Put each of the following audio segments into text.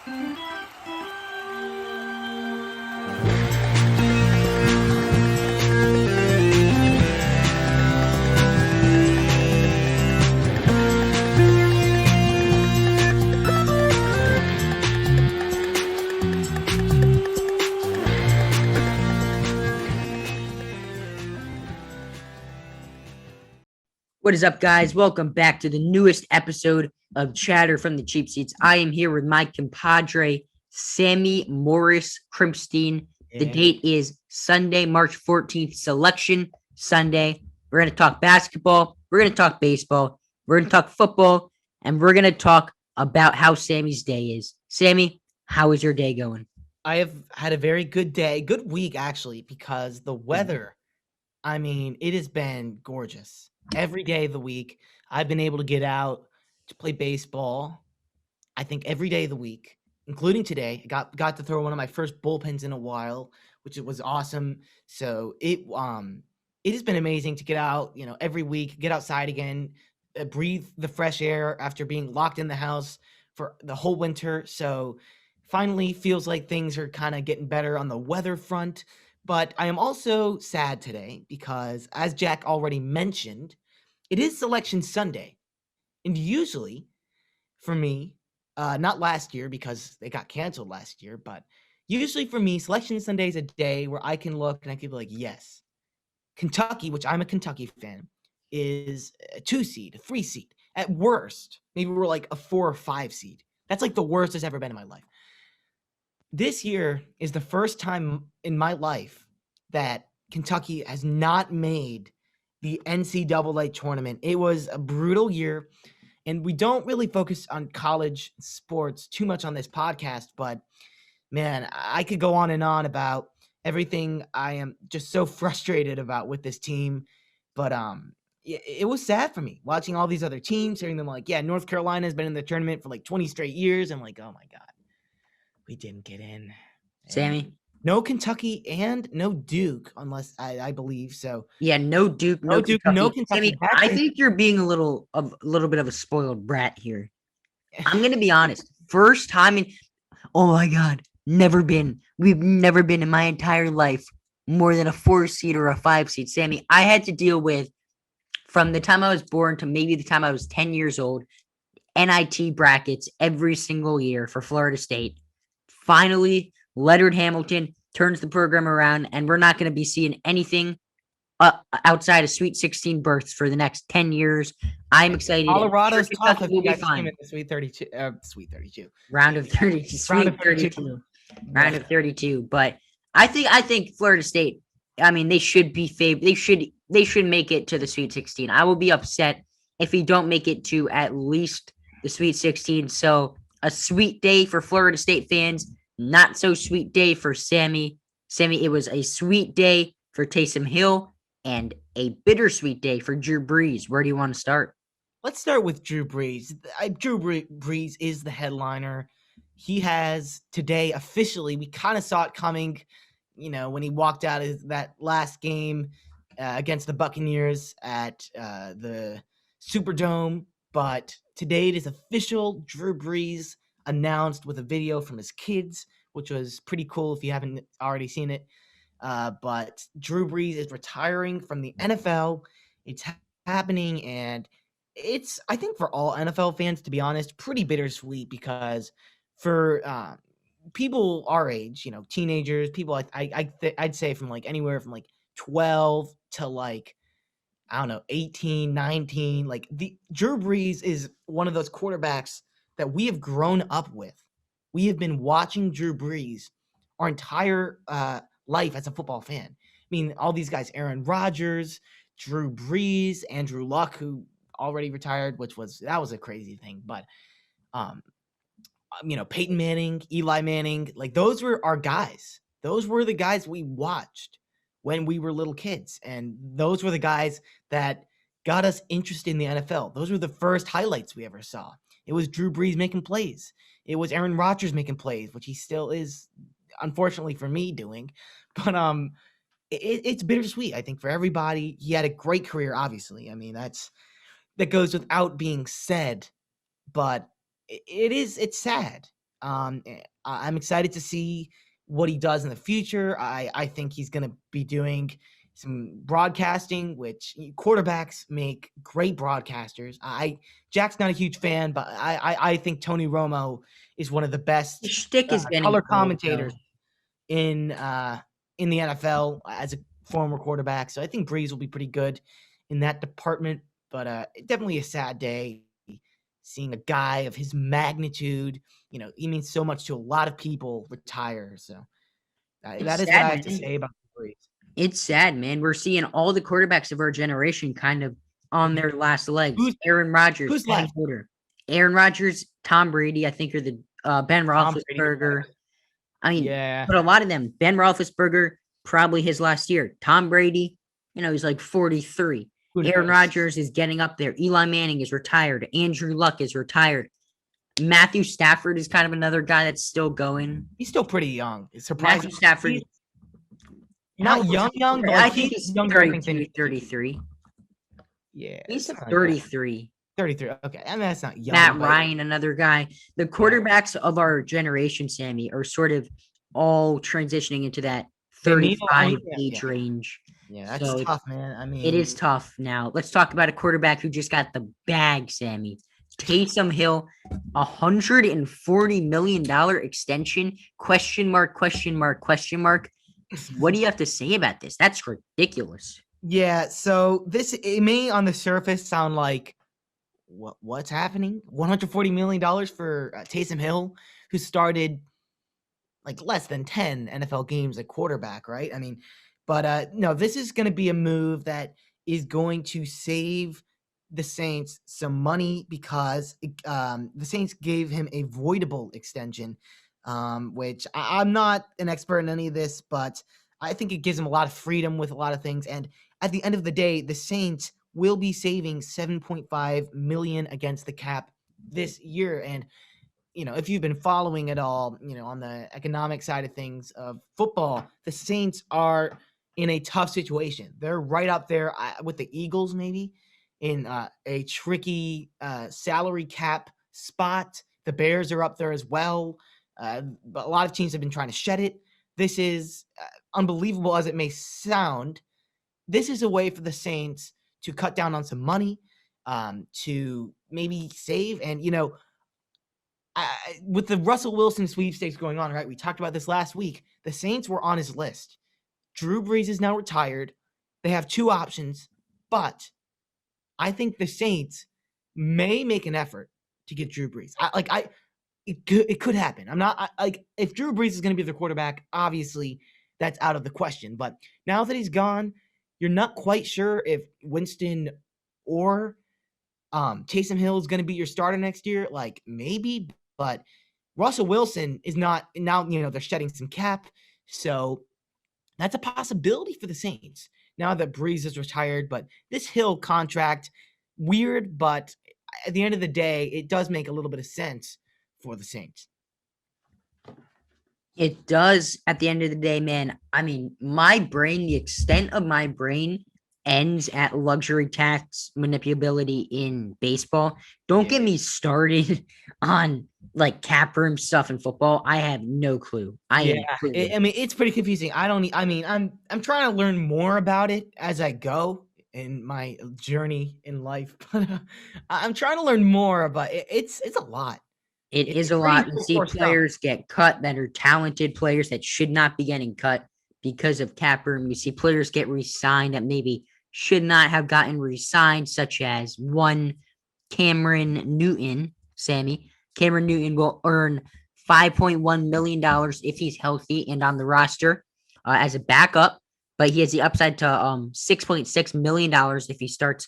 What is up, guys? Welcome back to the newest episode of Chatter from the Cheap Seats. I am here with my compadre, Sammy Morris Krimpstein. The date is Sunday, March 14th, Selection Sunday. We're going to talk basketball. We're going to talk baseball. We're going to talk football. And we're going to talk about how Sammy's day is. Sammy, how is your day going? I have had a very good day, good week actually, because the weather, it has been gorgeous. Every day of the week, I've been able to get out to play baseball. I think every day of the week, including today. I got to throw one of my first bullpens in a while, which was awesome. So it has been amazing to get out, every week, get outside again, breathe the fresh air after being locked in the house for the whole winter. So finally feels like things are kind of getting better on the weather front. But I am also sad today because, as Jack already mentioned, it is Selection Sunday. And usually, for me, not last year because they got canceled last year, but usually for me, Selection Sunday is a day where I can look and I can be like, yes, Kentucky, which I'm a Kentucky fan, is a 2 seed, a 3 seed. At worst, maybe we're like a 4 or 5 seed. That's like the worst it's ever been in my life. This year is the first time in my life that Kentucky has not made the NCAA tournament. It was a brutal year, and we don't really focus on college sports too much on this podcast, but man, I could go on and on about everything I am just so frustrated about with this team. But it was sad for me watching all these other teams, hearing them like, yeah, North Carolina has been in the tournament for like 20 straight years. I'm like, oh my God. We didn't get in. Sammy? No Kentucky and no Duke, unless I believe so. Yeah, no Duke, no Duke, Kentucky. no Kentucky. Sammy, I think you're being a little bit of a spoiled brat here. I'm gonna be honest. First time in, oh my God, we've never been in my entire life more than a 4 seed or a 5 seed. Sammy, I had to deal with, from the time I was born to maybe the time I was 10 years old, NIT brackets every single year for Florida State. Finally, Leonard Hamilton turns the program around, and we're not going to be seeing anything outside of Sweet 16 berths for the next 10 years. I'm excited. Colorado's tough if will you be guys fine. came in the Sweet 32. Round of 32. Sweet 32. Round of 32. But I think Florida State, they should be favored. They should make it to the Sweet 16. I will be upset if we don't make it to at least the Sweet 16. So a sweet day for Florida State fans, not so sweet day for Sammy. Sammy, it was a sweet day for Taysom Hill and a bittersweet day for Drew Brees. Where do you want to start? Let's start with Drew Brees. Drew Brees is the headliner. He has today officially, we kind of saw it coming, when he walked out of that last game against the Buccaneers at the Superdome. But today it is official. Drew Brees announced with a video from his kids, which was pretty cool if you haven't already seen it. But Drew Brees is retiring from the NFL. It's happening, and it's, I think, for all NFL fans, to be honest, pretty bittersweet because for people our age, teenagers, people, I'd say from like anywhere from like 12 to like, I don't know, 18, 19, like the Drew Brees is one of those quarterbacks that we have grown up with. We have been watching Drew Brees our entire life as a football fan. All these guys, Aaron Rodgers, Drew Brees, Andrew Luck, who already retired, that was a crazy thing. But, Peyton Manning, Eli Manning, like those were our guys. Those were the guys we watched when we were little kids. And those were the guys that got us interested in the NFL. Those were the first highlights we ever saw. It was Drew Brees making plays. It was Aaron Rodgers making plays, which he still is, unfortunately for me, doing. But it's bittersweet, I think, for everybody. He had a great career, obviously. That goes without being said. But it's sad. I'm excited to see what he does in the future. I think he's going to be doing some broadcasting, which quarterbacks make great broadcasters. Jack's not a huge fan, but I think Tony Romo is one of the His best shtick is getting color old, though. commentators in the NFL as a former quarterback. So I think Breeze will be pretty good in that department. But definitely a sad day seeing a guy of his magnitude. He means so much to a lot of people retire. So It's that is what sad, I have to man. say about Breeze. It's sad, man. We're seeing all the quarterbacks of our generation kind of on Mhm. their last legs. Who's Aaron Rodgers, who's Kenny left? Porter. Aaron Rodgers, Tom Brady, I think are the Ben Tom Brady. Roethlisberger. I mean, Yeah. but a lot of them, Ben Roethlisberger, probably his last year. Tom Brady, he's like 43. Who Aaron knows? Rodgers is getting up there. Eli Manning is retired. Andrew Luck is retired. Matthew Stafford is kind of another guy that's still going. He's still pretty young. It's Matthew surprising. Stafford, He's how not old is young, he? young, but I like think he's he's younger, I think, than 32, 33. yeah, He's something like that. 33. 33. Okay. I mean, that's not young. Matt but Ryan, another guy. The quarterbacks of our generation, Sammy, are sort of all transitioning into that they need 35 yeah, age range. yeah, that's So tough, man. I it mean, is tough now. Let's talk about a quarterback who just got the bag, Sammy. Taysom Hill, $140 million extension, question mark, question mark, question mark. What do you have to say about this? That's ridiculous. yeah. So it may on the surface sound like what's happening? $140 million for Taysom Hill, who started like less than 10 NFL games at quarterback, right? I mean, but no, this is going to be a move that is going to save the Saints some money because the Saints gave him a voidable extension, which I'm not an expert in any of this, but I think it gives him a lot of freedom with a lot of things. And at the end of the day, the Saints will be saving 7.5 million against the cap this year. And if you've been following it all, on the economic side of things of football, the Saints are in a tough situation. They're right up there with the Eagles, maybe in a tricky salary cap spot. The Bears are up there as well. But a lot of teams have been trying to shed it. This is unbelievable as it may sound. This is a way for the Saints to cut down on some money, to maybe save. And, with the Russell Wilson sweepstakes going on, right? We talked about this last week. The Saints were on his list. Drew Brees is now retired. They have two options, but I think the Saints may make an effort to get Drew Brees. It could happen. I'm not like if Drew Brees is going to be the quarterback, obviously that's out of the question. But now that he's gone, you're not quite sure if Winston or Taysom Hill is going to be your starter next year. Like maybe, but Russell Wilson is not now. They're shedding some cap, so that's a possibility for the Saints now that Brees is retired. But this Hill contract, weird, but at the end of the day, it does make a little bit of sense for the Saints. It does at the end of the day, man. I mean, the extent of my brain ends at luxury tax manipulability in baseball. Don't get me started on like cap room stuff in football. I have no clue. I mean, it's pretty confusing. I'm trying to learn more about it as I go in my journey in life, but I'm trying to learn more. But it's a lot. It It's is a lot. You pretty see hardcore stuff. players get cut that are talented players that should not be getting cut because of cap room. You see players get re-signed that maybe should not have gotten re-signed, such as one Cameron Newton, Sammy. Cameron Newton will earn $5.1 million if he's healthy and on the roster as a backup, but he has the upside to $6.6 million if he starts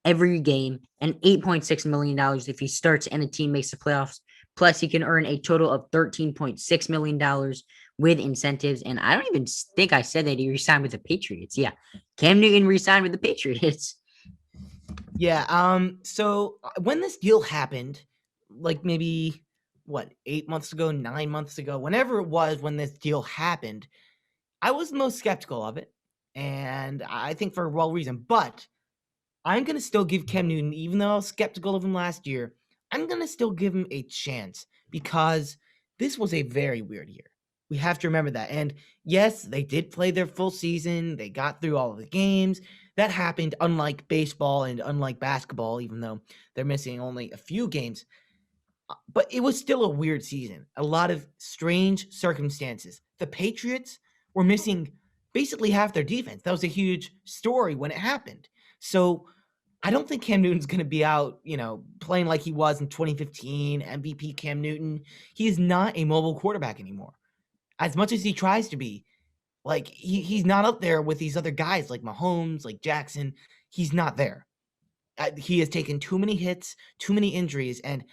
every game and $8.6 million if he starts and the team makes the playoffs. Plus, he can earn a total of $13.6 million with incentives. And I don't even think I said that he resigned with the Patriots. Yeah. Cam Newton resigned with the Patriots. Yeah. So when this deal happened, like maybe 8 months ago, 9 months ago, whenever it was when this deal happened, I was the most skeptical of it. And I think for a well reason. But I'm going to still give Cam Newton, even though I was skeptical of him last year, I'm going to still give him a chance because this was a very weird year. We have to remember that. And yes, they did play their full season. They got through all of the games. That happened, unlike baseball and unlike basketball, even though they're missing only a few games. But it was still a weird season. A lot of strange circumstances. The Patriots were missing basically half their defense. That was a huge story when it happened. So I don't think Cam Newton's going to be out, playing like he was in 2015, MVP Cam Newton. He is not a mobile quarterback anymore. As much as he tries to be, like he's not up there with these other guys like Mahomes, like Jackson. He's not there. He has taken too many hits, too many injuries, and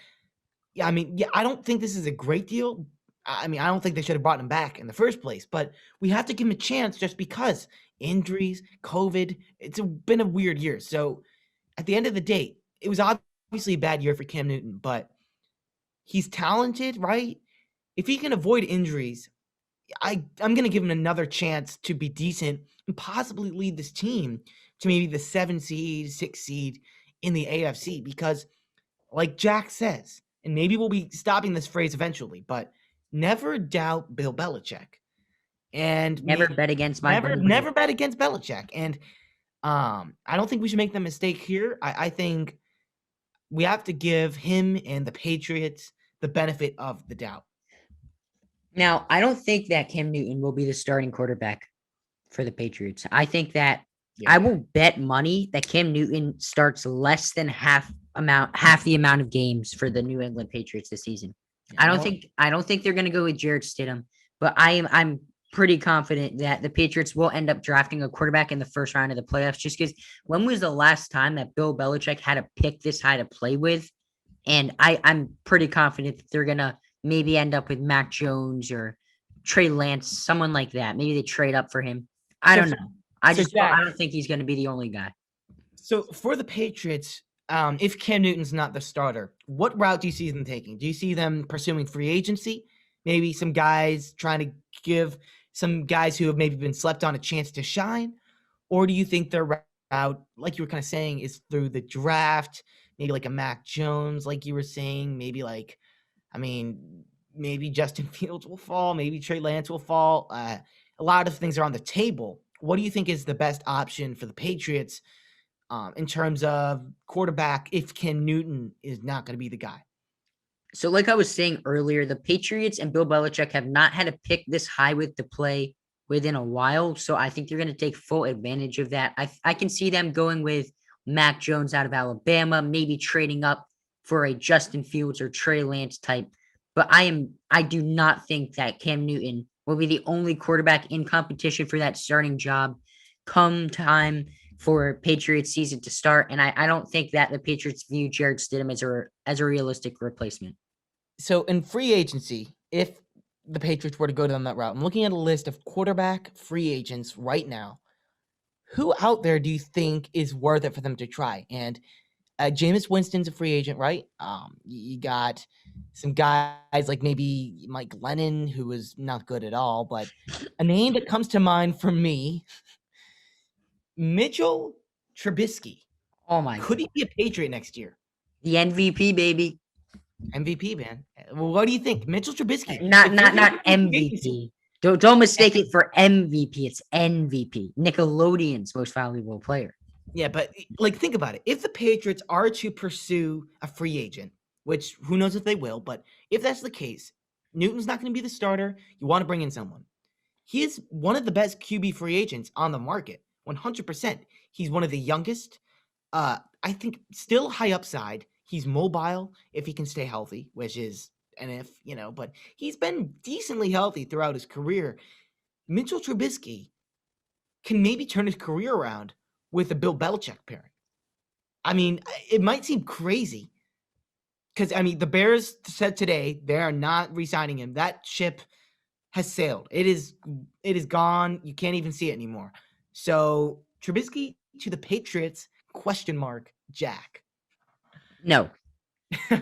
I don't think this is a great deal. I don't think they should have brought him back in the first place, but we have to give him a chance just because injuries, COVID, been a weird year. So at the end of the day, it was obviously a bad year for Cam Newton, but he's talented, right? If he can avoid injuries, I'm going to give him another chance to be decent and possibly lead this team to maybe the 7 seed, 6 seed in the AFC because like Jack says, and maybe we'll be stopping this phrase eventually, but never doubt Bill Belichick. And Never bet against my never bet against Belichick. And I don't think we should make the mistake here. I think we have to give him and the Patriots the benefit of the doubt. Now, I don't think that Cam Newton will be the starting quarterback for the Patriots. I think that I will bet money that Cam Newton starts less than half the amount of games for the New England Patriots this season. I don't think they're going to go with Jarrett Stidham, but I'm pretty confident that the Patriots will end up drafting a quarterback in the first round of the playoffs just because when was the last time that Bill Belichick had a pick this high to play with? And I'm pretty confident that they're going to maybe end up with Mac Jones or Trey Lance, someone like that. Maybe they trade up for him. I don't know. I don't think he's going to be the only guy. So for the Patriots, if Cam Newton's not the starter, what route do you see them taking? Do you see them pursuing free agency? Maybe some guys trying to give some guys who have maybe been slept on a chance to shine? Or do you think their route, like you were kind of saying, is through the draft? Maybe like a Mac Jones, like you were saying, maybe Justin Fields will fall. Maybe Trey Lance will fall. A lot of things are on the table. What do you think is the best option for the Patriots in terms of quarterback if Cam Newton is not going to be the guy? So like I was saying earlier, the Patriots and Bill Belichick have not had a pick this high with the play within a while. So I think they're going to take full advantage of that. I can see them going with Mac Jones out of Alabama, maybe trading up for a Justin Fields or Trey Lance type. But I do not think that Cam Newton will be the only quarterback in competition for that starting job come time for Patriots season to start. And I don't think that the Patriots view Jarrett Stidham as a realistic replacement. So in free agency, if the Patriots were to go down that route, I'm looking at a list of quarterback free agents right now. Who out there do you think is worth it for them to try? And Jameis Winston's a free agent, right? You got some guys like maybe Mike Lennon, who was not good at all, but a name that comes to mind for me, Mitchell Trubisky. Oh my! Could he be a Patriot next year? The MVP, baby. MVP, man. Well, what do you think, Mitchell Trubisky? Not MVP. Don't mistake it for MVP. It's MVP. Nickelodeon's most valuable player. Yeah, but think about it. If the Patriots are to pursue a free agent, which who knows if they will, but if that's the case, Newton's not going to be the starter. You want to bring in someone. He is one of the best QB free agents on the market, 100%. He's one of the youngest. I think still high upside. He's mobile if he can stay healthy, which is an if, but he's been decently healthy throughout his career. Mitchell Trubisky can maybe turn his career around with a Bill Belichick pairing. It might seem crazy because, the Bears said today they are not re-signing him. That ship has sailed. It is gone. You can't even see it anymore. So Trubisky to the Patriots, ? Jack. No. Is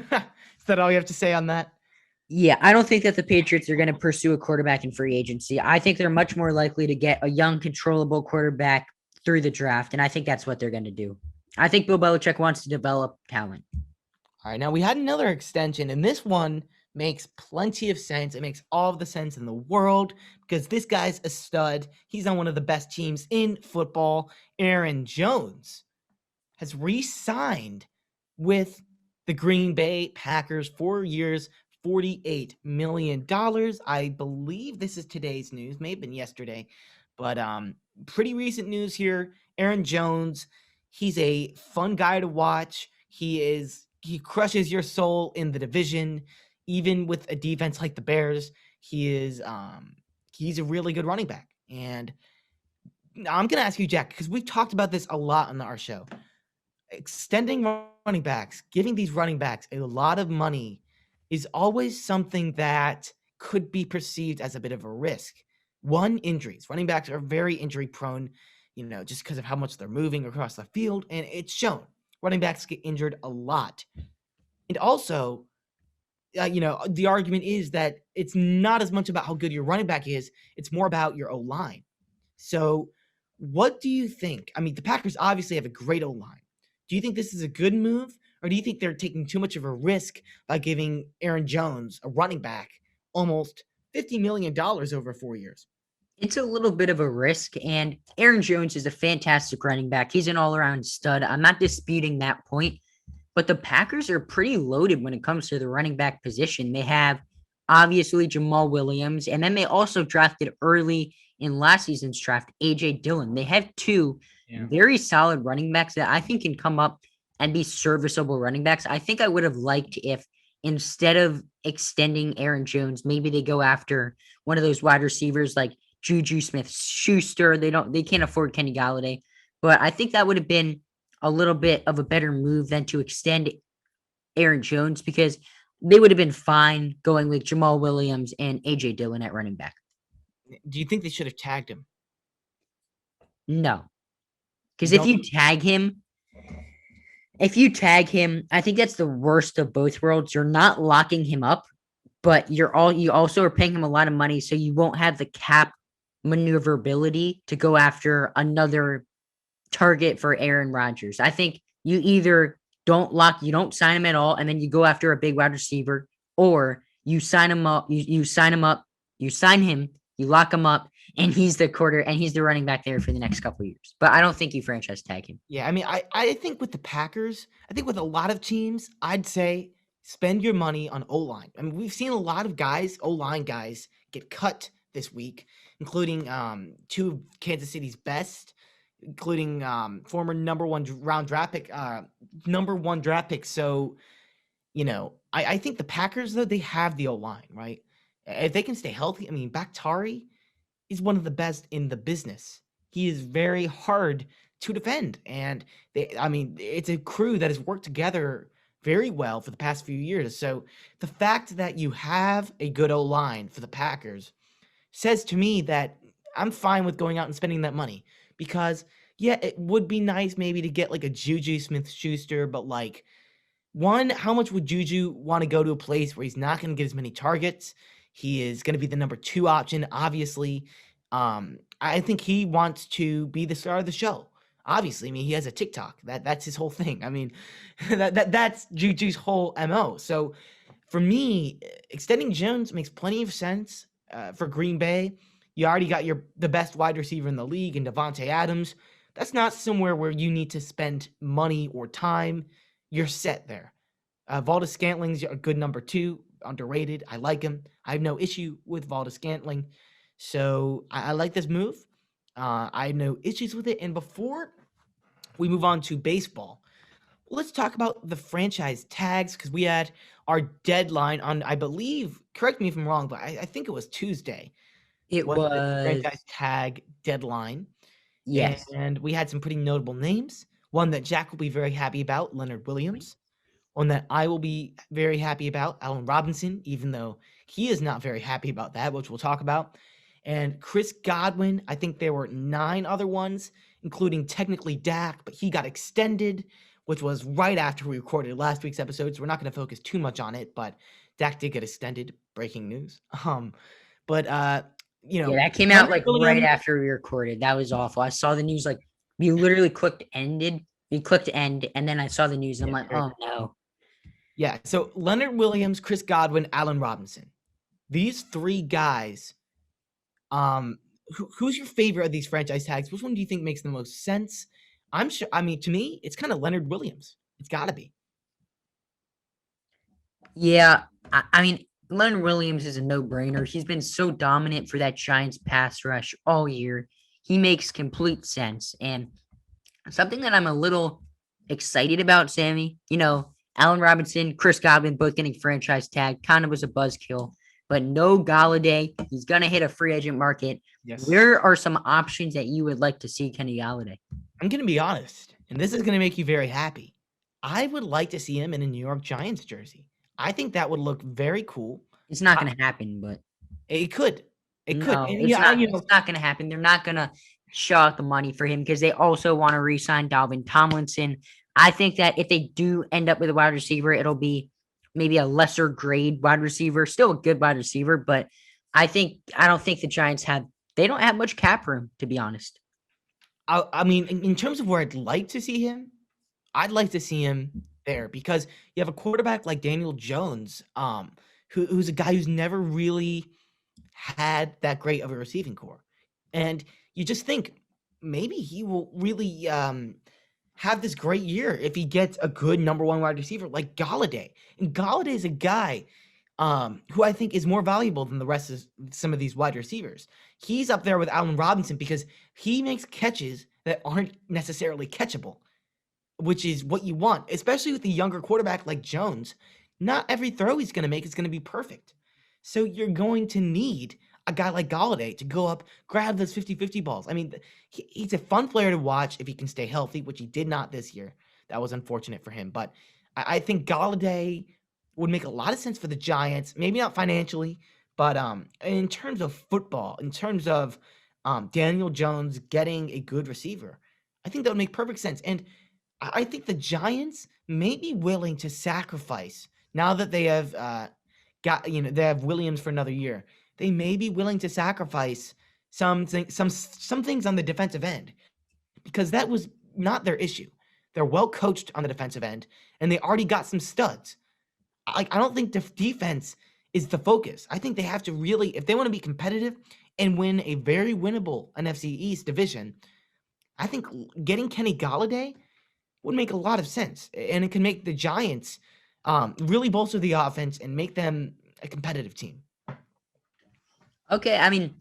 that all you have to say on that? Yeah, I don't think that the Patriots are going to pursue a quarterback in free agency. I think they're much more likely to get a young, controllable quarterback through the draft, and I think that's what they're going to do. I think Bill Belichick wants to develop talent. All right, now we had another extension, and this one makes plenty of sense. It makes all of the sense in the world because this guy's a stud. He's on one of the best teams in football. Aaron Jones has re-signed with the Green Bay Packers, 4 years, $48 million. I believe this is today's news, may have been yesterday, but pretty recent news here. Aaron Jones, he's a fun guy to watch. He crushes your soul in the division, even with a defense like the Bears. He's a really good running back. And I'm gonna ask you, Jack, because we've talked about this a lot on our show. Extending running backs, giving these running backs a lot of money is always something that could be perceived as a bit of a risk. One, injuries. Running backs are very injury prone, just because of how much they're moving across the field, and it's shown. Running backs get injured a lot. And also, the argument is that it's not as much about how good your running back is, it's more about your O-line. So, what do you think? I mean, the Packers obviously have a great O-line. Do you think this is a good move, or do you think they're taking too much of a risk by giving Aaron Jones, a running back, almost $50 million over 4 years? It's a little bit of a risk, and Aaron Jones is a fantastic running back. He's an all-around stud. I'm not disputing that point, but the Packers are pretty loaded when it comes to the running back position. They have obviously Jamal Williams, and then they also drafted early in last season's draft AJ Dillon. They have two very solid running backs that I think can come up and be serviceable running backs. I think I would have liked if instead of extending Aaron Jones, maybe they go after one of those wide receivers like Juju Smith-Schuster. They can't afford Kenny Galladay, but I think that would have been a little bit of a better move than to extend Aaron Jones, because they would have been fine going with Jamal Williams and AJ Dillon at running back. Do you think they should have tagged him? No, because if you tag him, I think that's the worst of both worlds. You're not locking him up, but you also are paying him a lot of money, so you won't have the cap maneuverability to go after another target for Aaron Rodgers. I think you either you don't sign him at all, and then you go after a big wide receiver, or you sign him up, you sign him, you lock him up, and he's the running back there for the next couple of years. But I don't think you franchise tag him. Yeah, I mean, I think with the Packers, I think with a lot of teams, I'd say spend your money on O-line. I mean, we've seen a lot of guys, O-line guys, get cut this week, including two of Kansas City's best, including former number one draft pick. So, I think the Packers, though, they have the O-line, right? If they can stay healthy, I mean, Bakhtiari is one of the best in the business. He is very hard to defend, and it's a crew that has worked together very well for the past few years. So the fact that you have a good O-line for the Packers says to me that I'm fine with going out and spending that money, because yeah, it would be nice maybe to get like a Juju Smith-Schuster, but like, one, how much would Juju want to go to a place where he's not going to get as many targets? He is going to be the number 2 option, obviously. I think he wants to be the star of the show. Obviously, I mean, he has a TikTok. That's his whole thing. I mean, that's Juju's whole MO. So for me, extending Jones makes plenty of sense for Green Bay. You already got the best wide receiver in the league in Davante Adams. That's not somewhere where you need to spend money or time. You're set there. Valdes-Scantling's a good number 2, underrated. I like him. I have no issue with Valdes-Scantling. So I like this move. I have no issues with it. And before we move on to baseball, let's talk about the franchise tags, because we had our deadline on, I believe, correct me if I'm wrong, but I think it was Tuesday. It was the franchise tag deadline. Yes. And we had some pretty notable names. One that Jack will be very happy about, Leonard Williams. One that I will be very happy about, Allen Robinson, even though he is not very happy about that, which we'll talk about. And Chris Godwin, I think there were 9 other ones, including technically Dak, but he got extended, which was right after we recorded last week's episode, so we're not going to focus too much on it, but Dak did get extended. Breaking news. That came out like right after we recorded. That was awful. I saw the news, like we literally clicked end, and then I saw the news, and I'm like, oh no. Yeah. So Leonard Williams, Chris Godwin, Allen Robinson. These three guys. Who's your favorite of these franchise tags? Which one do you think makes the most sense? I'm sure. I mean, to me, it's kind of Leonard Williams. It's got to be. Yeah, I mean, Leonard Williams is a no-brainer. He's been so dominant for that Giants pass rush all year. He makes complete sense. And something that I'm a little excited about, Sammy, Allen Robinson, Chris Godwin, both getting franchise tag, kind of was a buzzkill. But no Galladay. He's going to hit a free agent market. Yes. Where are some options that you would like to see Kenny Galladay? I'm gonna be honest, and this is gonna make you very happy. I would like to see him in a New York Giants jersey. I think that would look very cool. It's not I, going to happen, but it could. It could. no, And it's yeah, not. It's not going to happen. They're not going to shell out the money for him because they also want to re-sign Dalvin Tomlinson. I think that if they do end up with a wide receiver, it'll be maybe a lesser grade wide receiver, still a good wide receiver, but I don't think the Giants have. They don't have much cap room, to be honest. I mean, in terms of where I'd like to see him, I'd like to see him there because you have a quarterback like Daniel Jones, who's a guy who's never really had that great of a receiving core. And you just think maybe he will really have this great year if he gets a good number one wide receiver like Galladay. And Galladay is a guy who I think is more valuable than the rest of some of these wide receivers. He's up there with Allen Robinson because he makes catches that aren't necessarily catchable, which is what you want, especially with the younger quarterback like Jones. Not every throw he's going to make is going to be perfect. So you're going to need a guy like Galladay to go up, grab those 50-50 balls. I mean, he's a fun player to watch if he can stay healthy, which he did not this year. That was unfortunate for him. But I think Galladay would make a lot of sense for the Giants. Maybe not financially, but in terms of football, in terms of Daniel Jones getting a good receiver, I think that would make perfect sense. And I think the Giants may be willing to sacrifice now that they have they have Williams for another year. They may be willing to sacrifice some things on the defensive end because that was not their issue. They're well coached on the defensive end, and they already got some studs. I don't think defense is the focus. I think they have to really, if they want to be competitive and win a very winnable NFC East division, I think getting Kenny Galladay would make a lot of sense, and it can make the Giants really bolster the offense and make them a competitive team. Okay, I mean,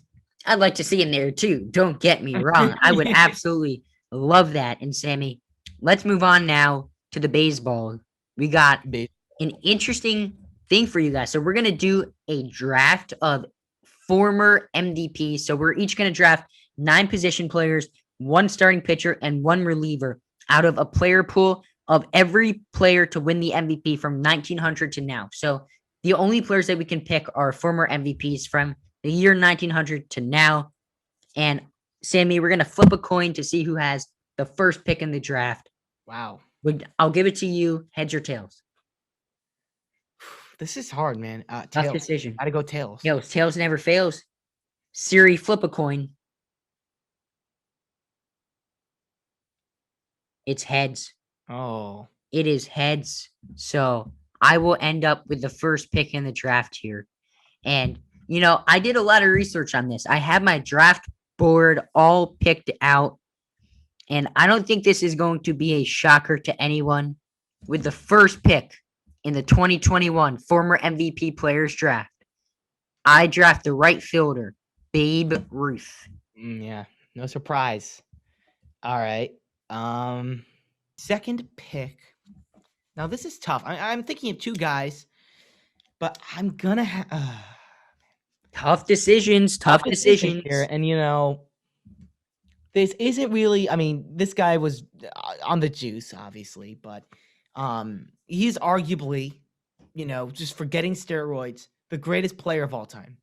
I'd like to see him there too. Don't get me wrong. I would absolutely love that. And Sammy, let's move on now to the baseball. We got an interesting thing for you guys. So we're gonna do a draft of former MVPs. So we're each gonna draft 9 position players, 1 starting pitcher, and 1 reliever out of a player pool of every player to win the MVP from 1900 to now. So the only players that we can pick are former MVPs from the year 1900 to now. And Sammy, we're going to flip a coin to see who has the first pick in the draft. Wow. I'll give it to you, heads or tails. This is hard, man. Tough Tails. decision. Gotta go tails. Tails never fails. Siri, flip a coin. It's heads. Oh. It is heads. So I will end up with the first pick in the draft here. And, I did a lot of research on this. I have my draft board all picked out. And I don't think this is going to be a shocker to anyone. With the first pick in the 2021 former MVP players draft, I draft the right fielder, Babe Ruth. Yeah, no surprise. All right. Second pick. Now this is tough. I'm thinking of 2 guys, but I'm gonna have tough decisions. here. And this isn't really. I mean, this guy was on the juice, obviously, but he's arguably, just for getting steroids, the greatest player of all time.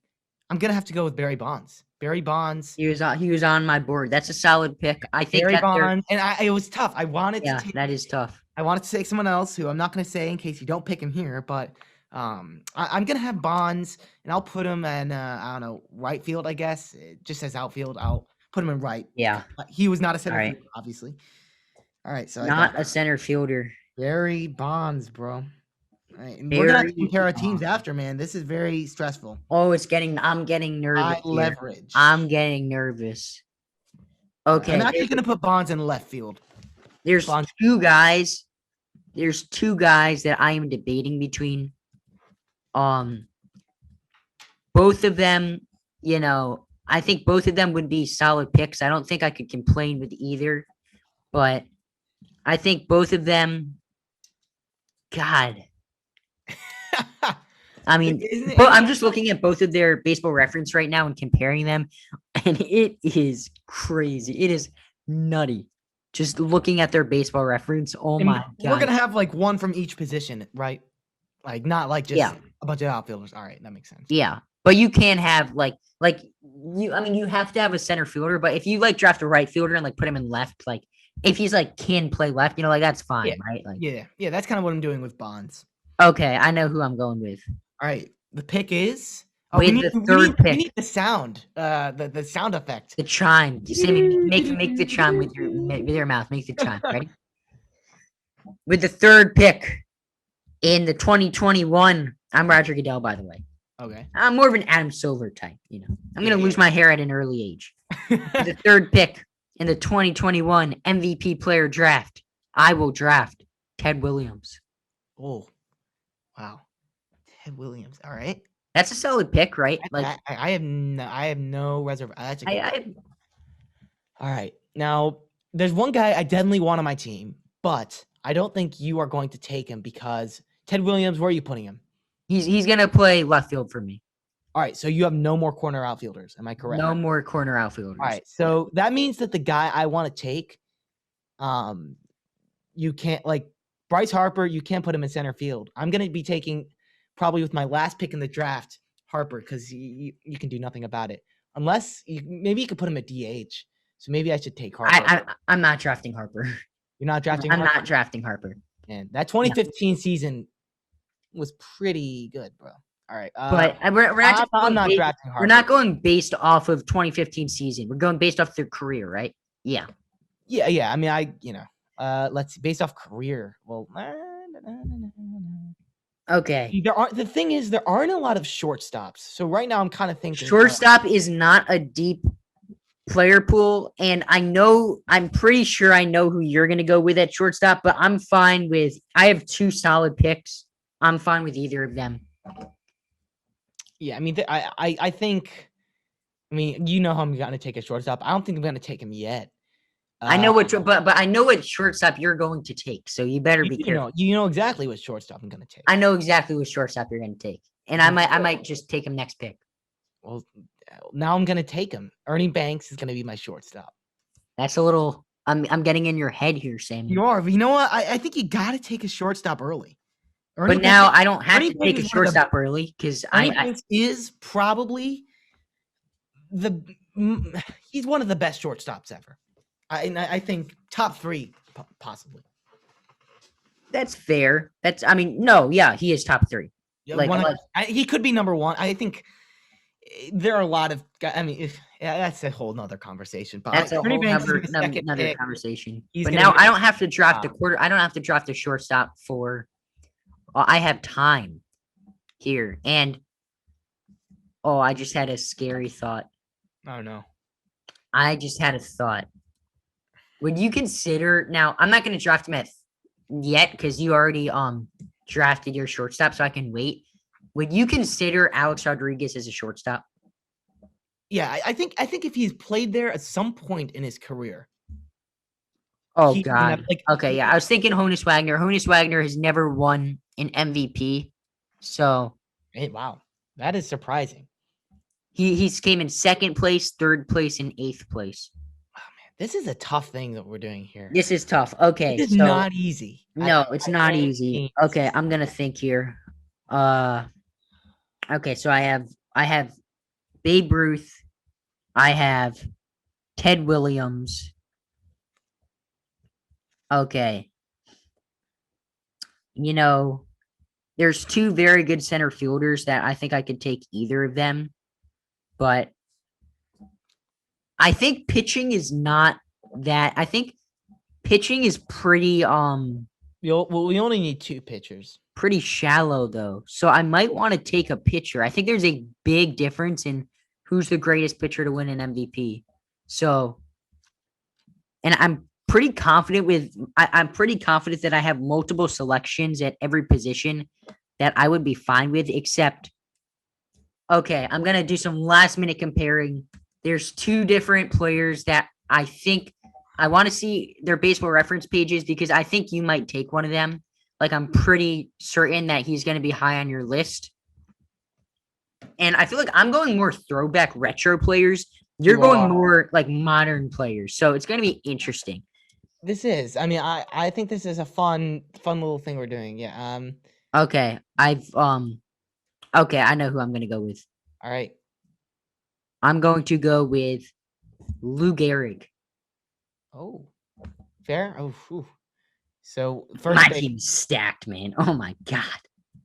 I'm gonna have to go with Barry Bonds. Barry Bonds. He was on my board. That's a solid pick. I think Barry Bonds, and it was tough. I wanted to take, that is tough. I wanted to take someone else who I'm not going to say in case you don't pick him here, but I'm going to have Bonds, and I'll put him in I don't know, right field. I guess it just says outfield. I'll put him in right. Yeah, he was not a center right. fielder, obviously. All right, so not a center fielder. Barry Bonds, bro. Right, and we're gonna have to Very compare our teams um, after, man. This is very stressful. oh, I'm getting nervous High here. leverage. I'm getting nervous. I'm Okay, actually gonna put Bonds in left field. there's Bonds. two guys. There's two guys that I am debating between. Um, both of them, I think both of them would be solid picks. I don't think I could complain with either, but I think both of them, God, I mean, Isn't but it? I'm just looking at both of their baseball reference right now and comparing them, and it is crazy. It is nutty. Just looking at their baseball reference. Oh And my we're God. gonna have like one from each position, right? Like not like just Yeah. a bunch of outfielders. All right, that makes sense. Yeah. But you can have like you I mean you have to have a center fielder, but if you like draft a right fielder and like put him in left, like if he's like can play left, like that's fine, Yeah. right? Like Yeah. That's kind of what I'm doing with Bonds. okay, I know who I'm going with. All right, the pick is. Oh, With the third we pick, need the sound, the sound effect. the chime. Sammy, make the chime with your mouth. Make the chime. Ready? With the third pick in the 2021, I'm Roger Goodell, by the way. Okay. I'm more of an Adam Silver type, I'm gonna lose Yeah. my hair at an early age. The third pick in the 2021 MVP player draft, I will draft Ted Williams. Oh, wow. Ted Williams. All right. That's a solid pick, right? Like I have no reserve. That's a good I All right. Now, there's one guy I definitely want on my team, but I don't think you are going to take him because Ted Williams, where are you putting him? he's gonna play left field for me. All right. So you have no more corner outfielders. Am I correct? No more corner outfielders. All right. So that means that the guy I want to take, you can't like Bryce Harper, you can't put him in center field. I'm going to be taking probably with my last pick in the draft, Harper, because you can do nothing about it. Unless maybe you could put him at DH. So maybe I should take Harper. I'm not drafting Harper. You're not drafting I'm Harper? not drafting Harper. And that 2015 season was pretty good, bro. All right. But I'm not drafting Harper. We're not going based off of 2015 season. We're going based off their career, right? Yeah. Yeah. I mean, let's see. Based off career. Well, Okay. the thing is there aren't a lot of shortstops. So right now I'm kind of thinking shortstop is not a deep player pool, and I'm pretty sure I know who you're gonna go with at shortstop, but I'm fine with I have two solid picks. I'm fine with either of them. Yeah, I mean, I think, I mean, you know how I'm gonna take a shortstop. I don't think I'm gonna take him yet. I know but I know what shortstop you're going to take, so you better be careful. You know exactly what shortstop I'm gonna take. I know exactly what shortstop you're gonna take, and I might just take him next pick. Well, now I'm gonna take him. Ernie Banks is gonna be my shortstop. That's a little. I'm getting in your head here, Sam. You are. But you know what? I think you got to take a shortstop early. Ernie but now I don't have to take a shortstop early because Ernie Banks is probably he's one of the best shortstops ever. I think top 3 possibly. That's fair. He is top 3. Yeah, he could be number 1. I think there are a lot of. I mean, that's a whole nother conversation. But that's a whole another conversation. But now I don't have to draft a quarter. I don't have to draft a shortstop for. I have time here, and I just had a scary thought. Oh no! I just had a thought. Would you consider now? I'm not going to draft him yet because you already drafted your shortstop, so I can wait. Would you consider Alex Rodriguez as a shortstop? Yeah, I think if he's played there at some point in his career. Oh God. Okay, yeah. I was thinking Honus Wagner. Honus Wagner has never won an MVP. So hey, wow. That is surprising. He's came in 2nd place, 3rd place, and 8th place. Oh man, this is a tough thing that we're doing here. This is tough. Okay. It's not easy. No, it's not easy. Okay, I'm gonna think here. Okay, so I have Babe Ruth, I have Ted Williams. Okay. There's 2 very good center fielders that I think I could take either of them, but I think pitching is not that. I think pitching is pretty we only need 2 pitchers. pretty shallow though. So I might want to take a pitcher. I think there's a big difference in who's the greatest pitcher to win an MVP. So, and I'm pretty confident that I have multiple selections at every position that I would be fine with, except okay, I'm gonna do some last minute comparing. There's two different players that I think I want to see their baseball reference pages because I think you might take one of them. Like I'm pretty certain that he's gonna be high on your list. And I feel like I'm going more throwback retro players. You're You going are. more like modern players. So it's gonna be interesting. This is. I mean, I think this is a fun little thing we're doing. Yeah. Okay. Okay, I know who I'm gonna go with. All right. I'm going to go with Lou Gehrig. Oh, fair. Oh, phew. So first My base. team's stacked, man. Oh my god.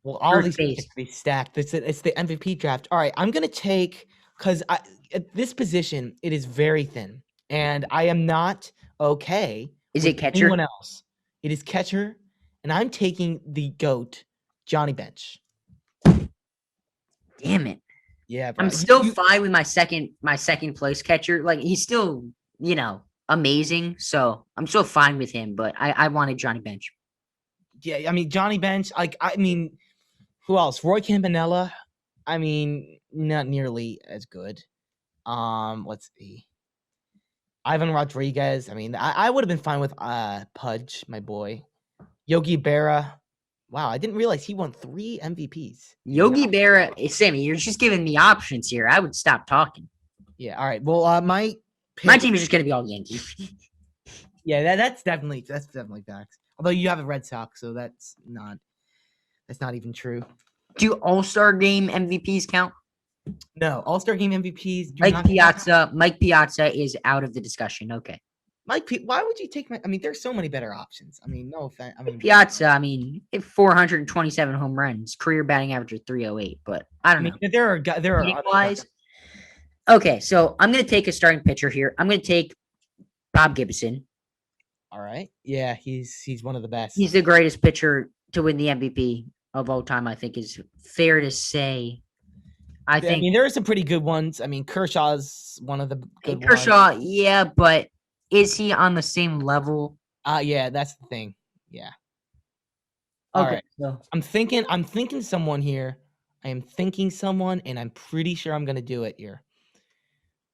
Well, all First these base. picks be stacked. It's the MVP draft. All right, I'm gonna take because at this position it is very thin, and I am not okay. Is with it catcher? anyone else? It is catcher, and I'm taking the goat, Johnny Bench. Damn it. Yeah, bro. I'm still fine with my second place catcher. Like he's still, amazing. So I'm still fine with him, but I wanted Johnny Bench. Yeah, I mean Johnny Bench. Like, I mean, who else? Roy Campanella. I mean, not nearly as good. Let's see. Ivan Rodriguez. I mean, I would have been fine with Pudge, my boy. Yogi Berra. Wow, I didn't realize he won 3 MVPs. Yogi Berra, Sammy, you're just giving me options here. I would stop talking. Yeah, all right. Well, my My team is just gonna be all Yankees. yeah, that's definitely facts. Although you have a Red Sox, so that's not even true. Do All-Star Game MVPs count? No, All-Star Game MVPs. Do Mike not count. Piazza. Mike Piazza is out of the discussion. Okay. Why would you take my? I mean, there's so many better options. I mean, no offense. I mean, Piazza, 427 home runs, career batting average of 308, but I don't know. there are other Wise. Okay, so I'm gonna take a starting pitcher here. I'm gonna take Bob Gibson. All right. Yeah, he's one of the best. He's the greatest pitcher to win the MVP of all time. I think is fair to say. I think. I mean, there are some pretty good ones. I mean, Kershaw's one of the good Kershaw, ones. yeah, but is he on the same level? Yeah, that's the thing. Yeah. Okay, All right. so I'm thinking someone here. I am thinking someone, and I'm pretty sure I'm gonna do it here.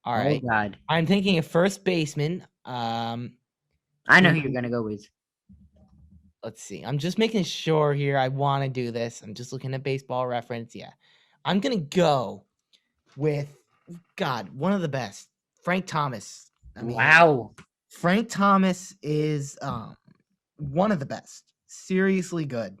All right. Oh God, I'm thinking a first baseman. I know who you're gonna go with. Let's see. I'm just making sure here. I want to do this. I'm just looking at Baseball Reference. Yeah. I'm gonna go with one of the best, Frank Thomas. Wow. Frank Thomas is one of the best. Seriously good.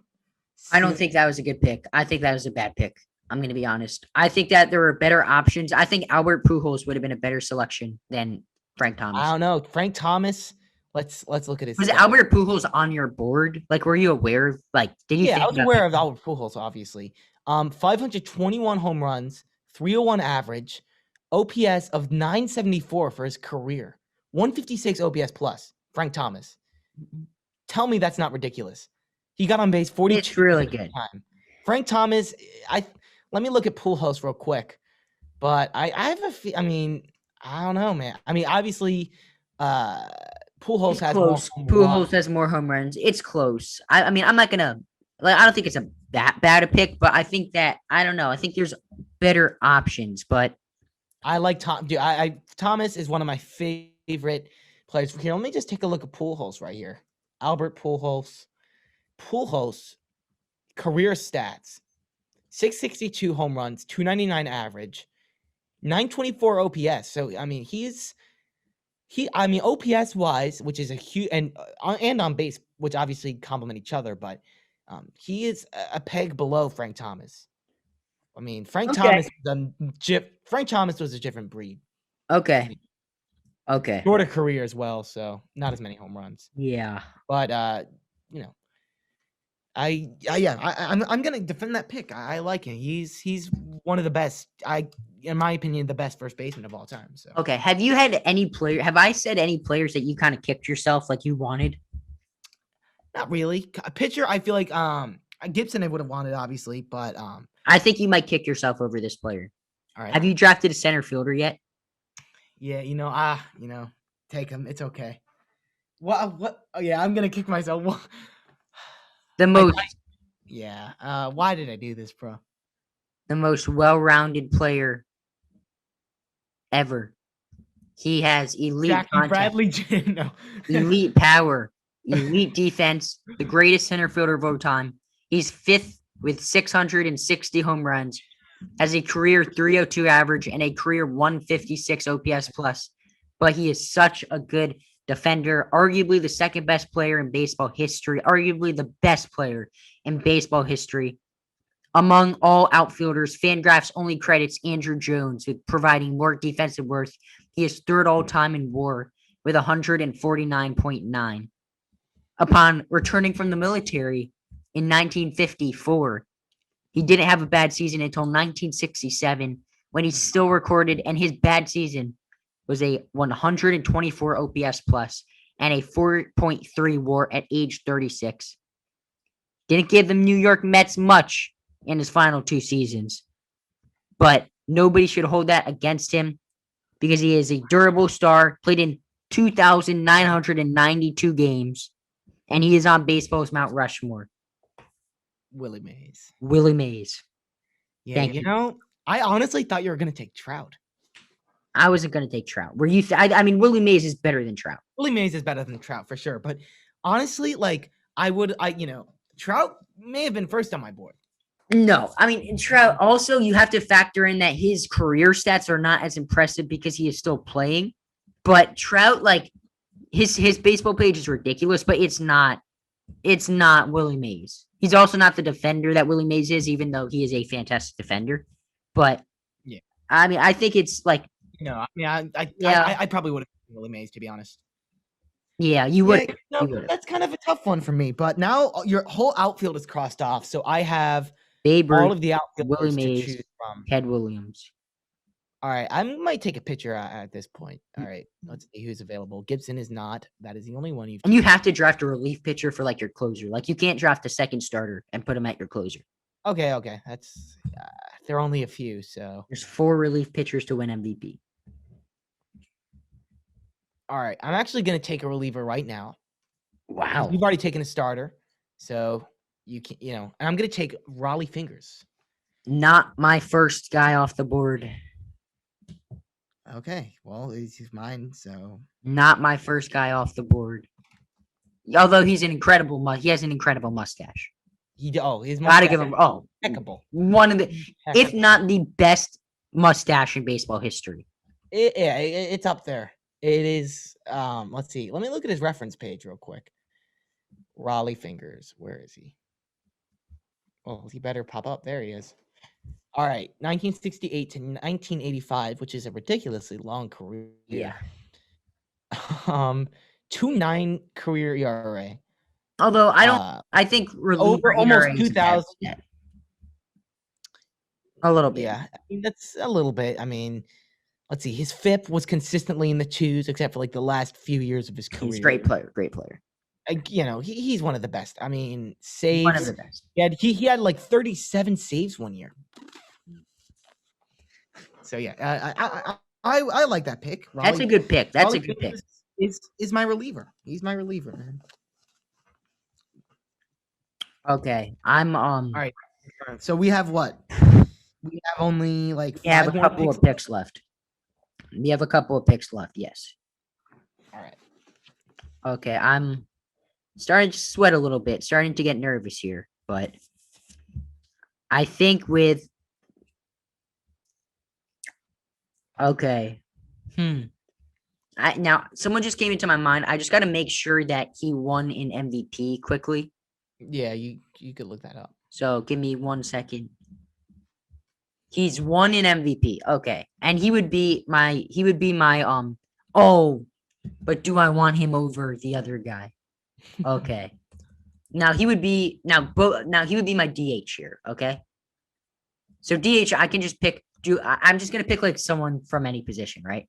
I don't think that was a good pick. I think that was a bad pick. I'm going to be honest. I think that there were better options. I think Albert Pujols would have been a better selection than Frank Thomas. I don't know. Frank Thomas. Let's look at his. Was Albert Pujols on your board? Like, were you aware of? Like, did you? Yeah, think I was aware of Albert Pujols, obviously. 521 home runs, 301 average, OPS of 974 for his career, 156 OPS plus. Frank Thomas. Tell me that's not ridiculous. He got on base 42. It's really good. Time. Frank Thomas. Let me look at Pujols real quick, but I have a. I mean, I don't know, man. I mean, obviously, Pujols has close. Pujols has more home runs. It's close. I mean, I'm not gonna like. I don't think it's that bad a pick, but I think that I don't know. I think there's better options, but I like Tom. Dude, Thomas is one of my favorite players. Here, let me just take a look at Pujols right here. Albert Pujols. Pujols career stats: 662 home runs, 299 average, 924 OPS. So I mean, OPS wise, which is a huge and on base, which obviously complement each other, but he is a peg below Frank Thomas. I mean, Frank Thomas was a different breed. Okay. Shorter career as well, so not as many home runs. Yeah. But I'm gonna defend that pick. I like him. He's one of the best. In my opinion, the best first baseman of all time. So Okay. Have you had any player? Have I said any players that you kind of kicked yourself like you wanted? not really. A pitcher, I feel like Gibson I would have wanted, obviously, but I think you might kick yourself over this player. all right. Have you drafted a center fielder yet? Yeah, take him. It's okay. What? Oh yeah, I'm gonna kick myself. The I, most yeah. Why did I do this, bro? the most well-rounded player ever. He has elite Jackie contact, Bradley. No. elite power, elite defense, the greatest center fielder of all time. He's fifth with 660 home runs, has a career 302 average and a career 156 OPS plus. But he is such a good defender, arguably the second best player in baseball history, arguably the best player in baseball history. Among all outfielders, Fangraphs only credits Andrew Jones with providing more defensive worth. He is third all time in WAR with 149.9. Upon returning from the military in 1954, he didn't have a bad season until 1967 when he still recorded, and his bad season was a 124 OPS plus and a 4.3 WAR at age 36. Didn't give the New York Mets much in his final 2 seasons, but nobody should hold that against him because he is a durable star, played in 2,992 games, and he is on baseball's Mount Rushmore. Willie Mays. Willie Mays. Yeah, Thank you. I honestly thought you were gonna take Trout. I wasn't going to take Trout. Were you? I mean, Willie Mays is better than Trout. Willie Mays is better than Trout for sure, but honestly, like Trout may have been first on my board. No, I mean Trout. Also, you have to factor in that his career stats are not as impressive because he is still playing. But Trout, like his baseball page is ridiculous, but it's not Willie Mays. He's also not the defender that Willie Mays is, even though he is a fantastic defender. But yeah, I mean, I think it's like I probably would have Willie Mays, to be honest. Yeah, you would. That's kind of a tough one for me. But now your whole outfield is crossed off, so I have Babe all Ruth, of the outfielders Willie to Mays, choose from. Ted Williams. All right, I might take a picture at this point. All right, let's see who's available. Gibson is not. That is the only one you've. And you have to draft a relief pitcher for like your closer. Like you can't draft a second starter and put him at your closer. Okay. That's there are only a few, so there's 4 relief pitchers to win MVP. All right, I'm actually going to take a reliever right now. Wow, you've already taken a starter, so you can, and I'm going to take Rollie Fingers. Not my first guy off the board. Okay, well, he's mine, so not my first guy off the board. Although he has an incredible mustache. His mustache. Gotta give him impeccable. One of the, if not the best mustache in baseball history. It's up there. It is. Let's see. Let me look at his reference page real quick. Rollie Fingers. Where is he? Oh, he better pop up. There he is. All right, 1968 to 1985, which is a ridiculously long career. Yeah. 2.9 career ERA. Although I don't, I think over almost 2,000. A little bit. Yeah, I mean that's a little bit. I mean, let's see. His FIP was consistently in the 2s, except for like the last few years of his career. He's a great player. He's one of the best. I mean, saves. One of the best. He had like 37 saves one year. So yeah, I like that pick. Rollie, that's a good pick. That's a good pick. Is my reliever. He's my reliever, man. Okay, I'm All right. So we have what? We have only like we have a couple of picks left. We have a couple of picks left. Yes. All right. Okay, I'm starting to sweat a little bit, starting to get nervous here, but I think with okay. Now someone just came into my mind. I just got to make sure that he won an MVP quickly. Yeah, you could look that up. So give me 1 second. He's won an MVP. Okay. And he would be my but do I want him over the other guy? Okay. Now he would be my DH here, okay? So DH I can just pick I'm just going to pick like someone from any position, right?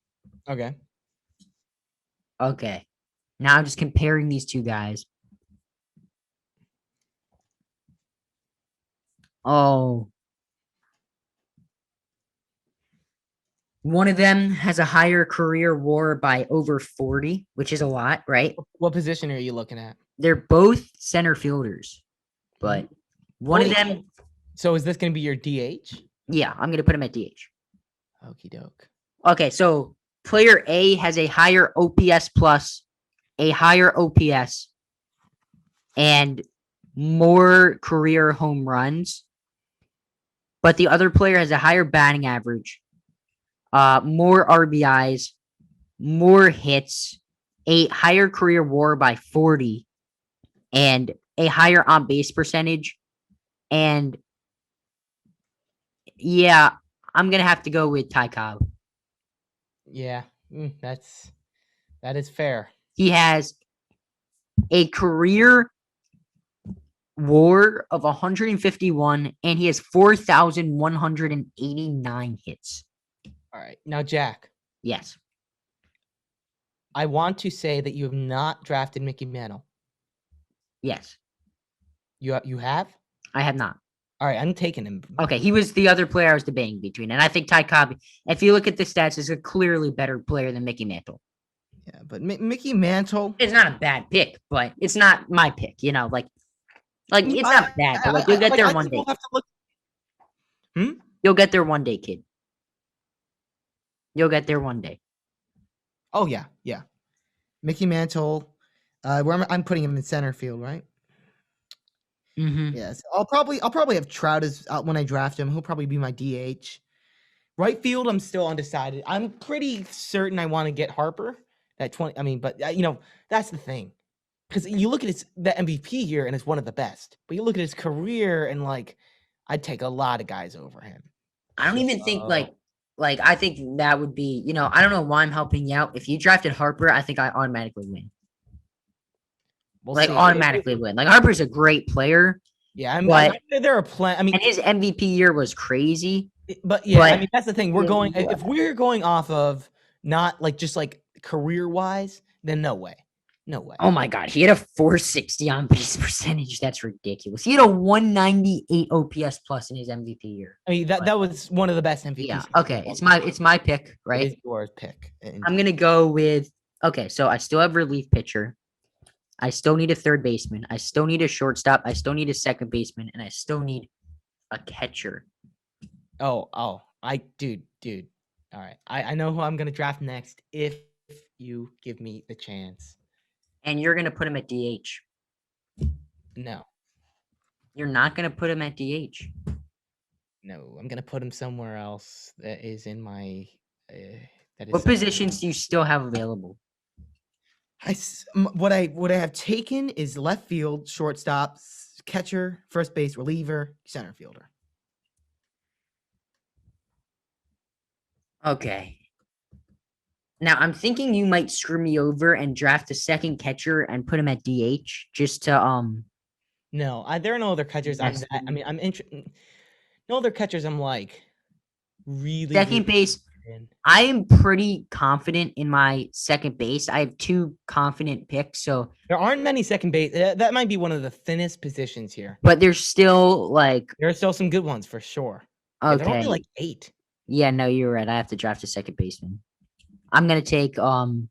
Okay. Okay. Now I'm just comparing these two guys. Oh, one of them has a higher career WAR by over 40, which is a lot, right? What position are you looking at? They're both center fielders, but one of Wait, them, so is this going to be your DH? yeah, I'm going to put him at DH. Okie doke. Okay, so player A has a higher OPS plus, a higher OPS, and more career home runs, but the other player has a higher batting average, more RBIs, more hits, a higher career WAR by 40, and a higher on base percentage. And yeah, I'm gonna have to go with Ty Cobb. Yeah, that is fair. He has a career WAR of 151, and he has 4,189 hits. All right, now Jack, Yes. I want to say that you have not drafted Mickey Mantle. Yes. You have? I have not. All right, I'm taking him. Okay, he was the other player I was debating between, and I think Ty Cobb, if you look at the stats, is a clearly better player than Mickey Mantle. Yeah, but Mickey Mantle. It's not a bad pick, but it's not my pick. You know, like it's not bad, but like you'll get there one day. We'll have to look. You'll get there one day, kid. You'll get there one day. Oh yeah, yeah. Mickey Mantle. I'm putting him in center field, right? Mm-hmm. Yes. I'll probably have Trout as when I draft him. He'll probably be my DH. Right field, I'm still undecided. I'm pretty certain I want to get Harper at 20. I mean, but that's the thing. Because you look at the MVP here, and it's one of the best. But you look at his career, and like, I'd take a lot of guys over him. I don't even think like I think that would be, I don't know why I'm helping you out. If you drafted Harper, I think I automatically win. We'll Like see. automatically win. Like Harper's a great player. Yeah, but there are plenty. I mean, and his MVP year was crazy. But yeah, but, I mean that's the thing. We're going if we're going off of not like just like career wise, then no way. No way. Oh my god, he had a 460 on base percentage. That's ridiculous. He had a 198 OPS plus in his MVP year. I mean that was one of the best MVPs. Yeah. Okay. It's my pick, right? It is yours pick. I'm gonna go with so I still have relief pitcher. I still need a third baseman. I still need a shortstop. I still need a second baseman, and I still need a catcher. Dude. All right. I know who I'm gonna draft next if you give me the chance. And you're gonna put him at DH. No. You're not gonna put him at DH. No, I'm gonna put him somewhere else that is in my. What positions do you still have available? What I have taken is left field, shortstop, catcher, first base, reliever, center fielder. Okay. Now I'm thinking you might screw me over and draft a second catcher and put him at DH just to No, there are no other catchers. I'm interested. No other catchers. I'm like really second base. I am pretty confident in my second base. I have 2 confident picks, so there aren't many second base. That might be one of the thinnest positions here. But there's still there are still some good ones for sure. Okay, yeah, there are only like 8. Yeah, no, you're right. I have to draft a second baseman. I'm gonna take who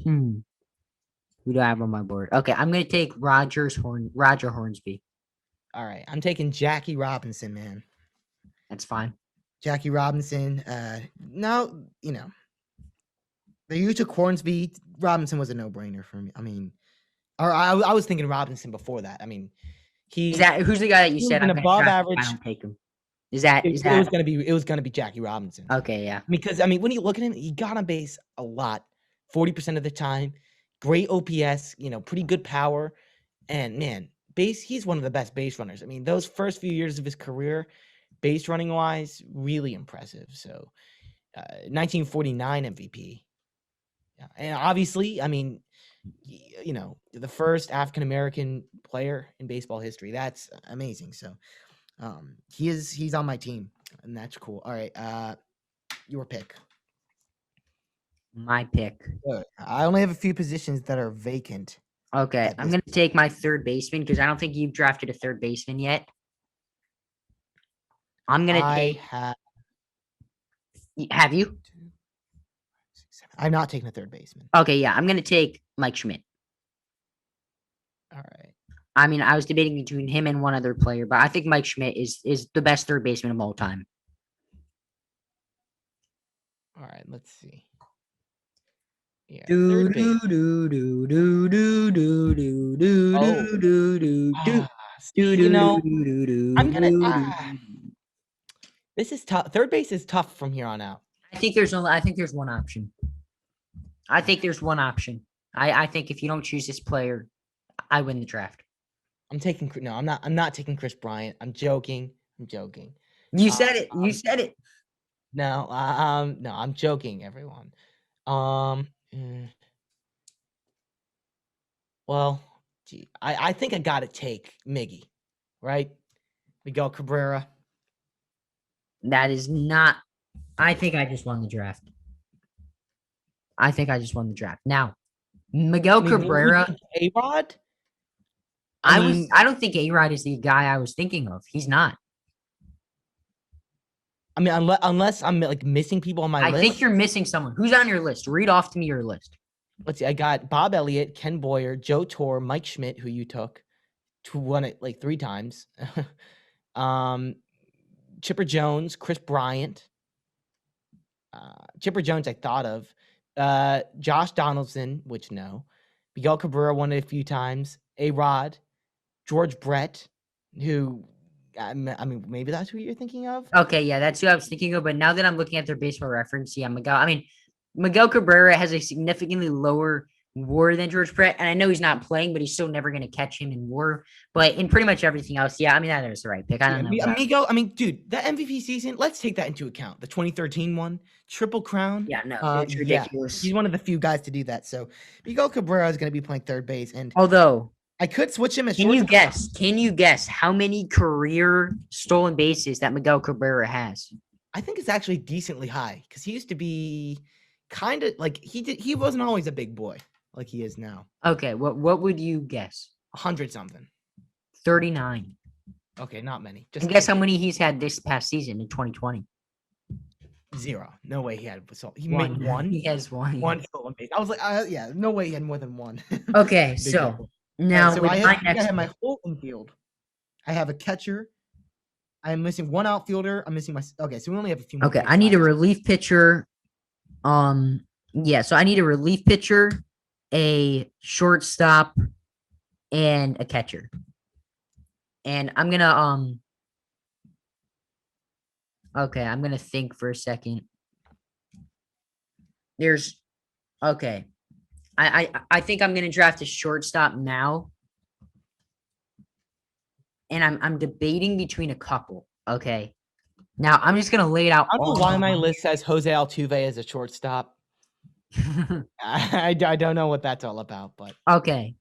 do I have on my board? Okay, I'm gonna take Roger Hornsby. All right, I'm taking Jackie Robinson, man. That's fine. Jackie Robinson. Now, you took Hornsby. Robinson was a no-brainer for me. I mean, I was thinking Robinson before that. I mean, who's the guy that you said an above average? I don't take him. It was gonna be Jackie Robinson. Okay, yeah. Because I mean, when you look at him, he got on base a lot, 40% of the time. Great OPS, pretty good power, and man, he's one of the best base runners. I mean, those first few years of his career, base running wise, really impressive. So, 1949 MVP, and obviously, I mean, the first African American player in baseball history. That's amazing. So, he's on my team, and that's cool. All right, your pick. My pick. I only have a few positions that are vacant. Okay, I'm gonna take my third baseman because I don't think you've drafted a third baseman yet. I'm gonna I take. have Have you? 2, 6, 7. I'm not taking a third baseman. Okay, yeah. I'm gonna take Mike Schmidt. All right. I mean, I was debating between him and one other player, but I think Mike Schmidt is the best third baseman of all time. All right. Let's see. Yeah. Do Third base. do do do do do do do Oh. do do do do See, do do do I'm do gonna. do. This is tough. Third base is tough from here on out. I think there's one option. I think there's one option. I think if you don't choose this player, I win the draft. I'm taking. No, I'm not. I'm not taking Chris Bryant. I'm joking. I'm joking. You said it. You said it. No. No. I'm joking, everyone. mm, Well, gee, I think I gotta take Miggy, right? Miguel Cabrera. That is not. I think I just won the draft. I think I just won the draft. Now, Miguel Cabrera. A-Rod. I don't think A-Rod is the guy I was thinking of. He's not. I mean, unless I'm like missing people on my list. I think you're missing someone. Who's on your list? Read off to me your list. Let's see. I got Bob Elliott, Ken Boyer, Joe Torre, Mike Schmidt, who you took, who won it like 3 times. Chipper Jones, Chris Bryant. Chipper Jones, I thought of. Josh Donaldson, which no. Miguel Cabrera won it a few times. A-Rod, George Brett, who I mean, maybe that's who you're thinking of. Okay, yeah, that's who I was thinking of. But now that I'm looking at their baseball reference, yeah, Miguel Cabrera has a significantly lower WAR than George Brett, and I know he's not playing, but he's still never going to catch him in WAR. But in pretty much everything else, yeah, I mean that is the right pick. I don't know. Miguel, I mean, dude, that MVP season. Let's take that into account. The 2013 one, Triple Crown. Yeah, no, it's ridiculous. Yeah, he's one of the few guys to do that. So Miguel Cabrera is going to be playing third base, and although I could switch him as. Can you guess how many career stolen bases that Miguel Cabrera has? I think it's actually decently high because he used to be kind of like he wasn't always a big boy like he is now. Okay, what would you guess? 100 something. 39. Okay, not many. And guess how many he's had this past season in 2020? 0. No way he had. So he One. made 1. He has 1. One stolen base. I was like, yeah, no way he had more than 1. Okay, so now so I have my whole infield. I have a catcher. I am missing 1 outfielder. I'm missing my. Okay, so we only have a few more. Okay, I need a relief pitcher. Yeah, so I need a relief pitcher, a shortstop, and a catcher. And I'm gonna okay, I'm gonna think for a second. Okay. I think I'm gonna draft a shortstop now. And I'm debating between a couple. Okay. Now I'm just gonna lay it out. I don't know why my list says Jose Altuve as a shortstop. I don't know what that's all about, but okay.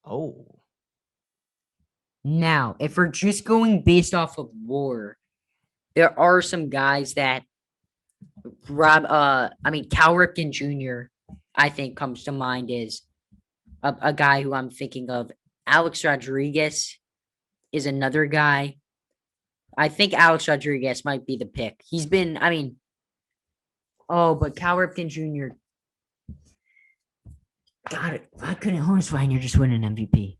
Oh. Now, if we're just going based off of WAR, there are some guys that Cal Ripken Jr. I think comes to mind is a guy who I'm thinking of. Alex Rodriguez is another guy. I think Alex Rodriguez might be the pick. He's been, but Cal Ripken Jr. Got it. Why couldn't Honus Wagner just win an MVP?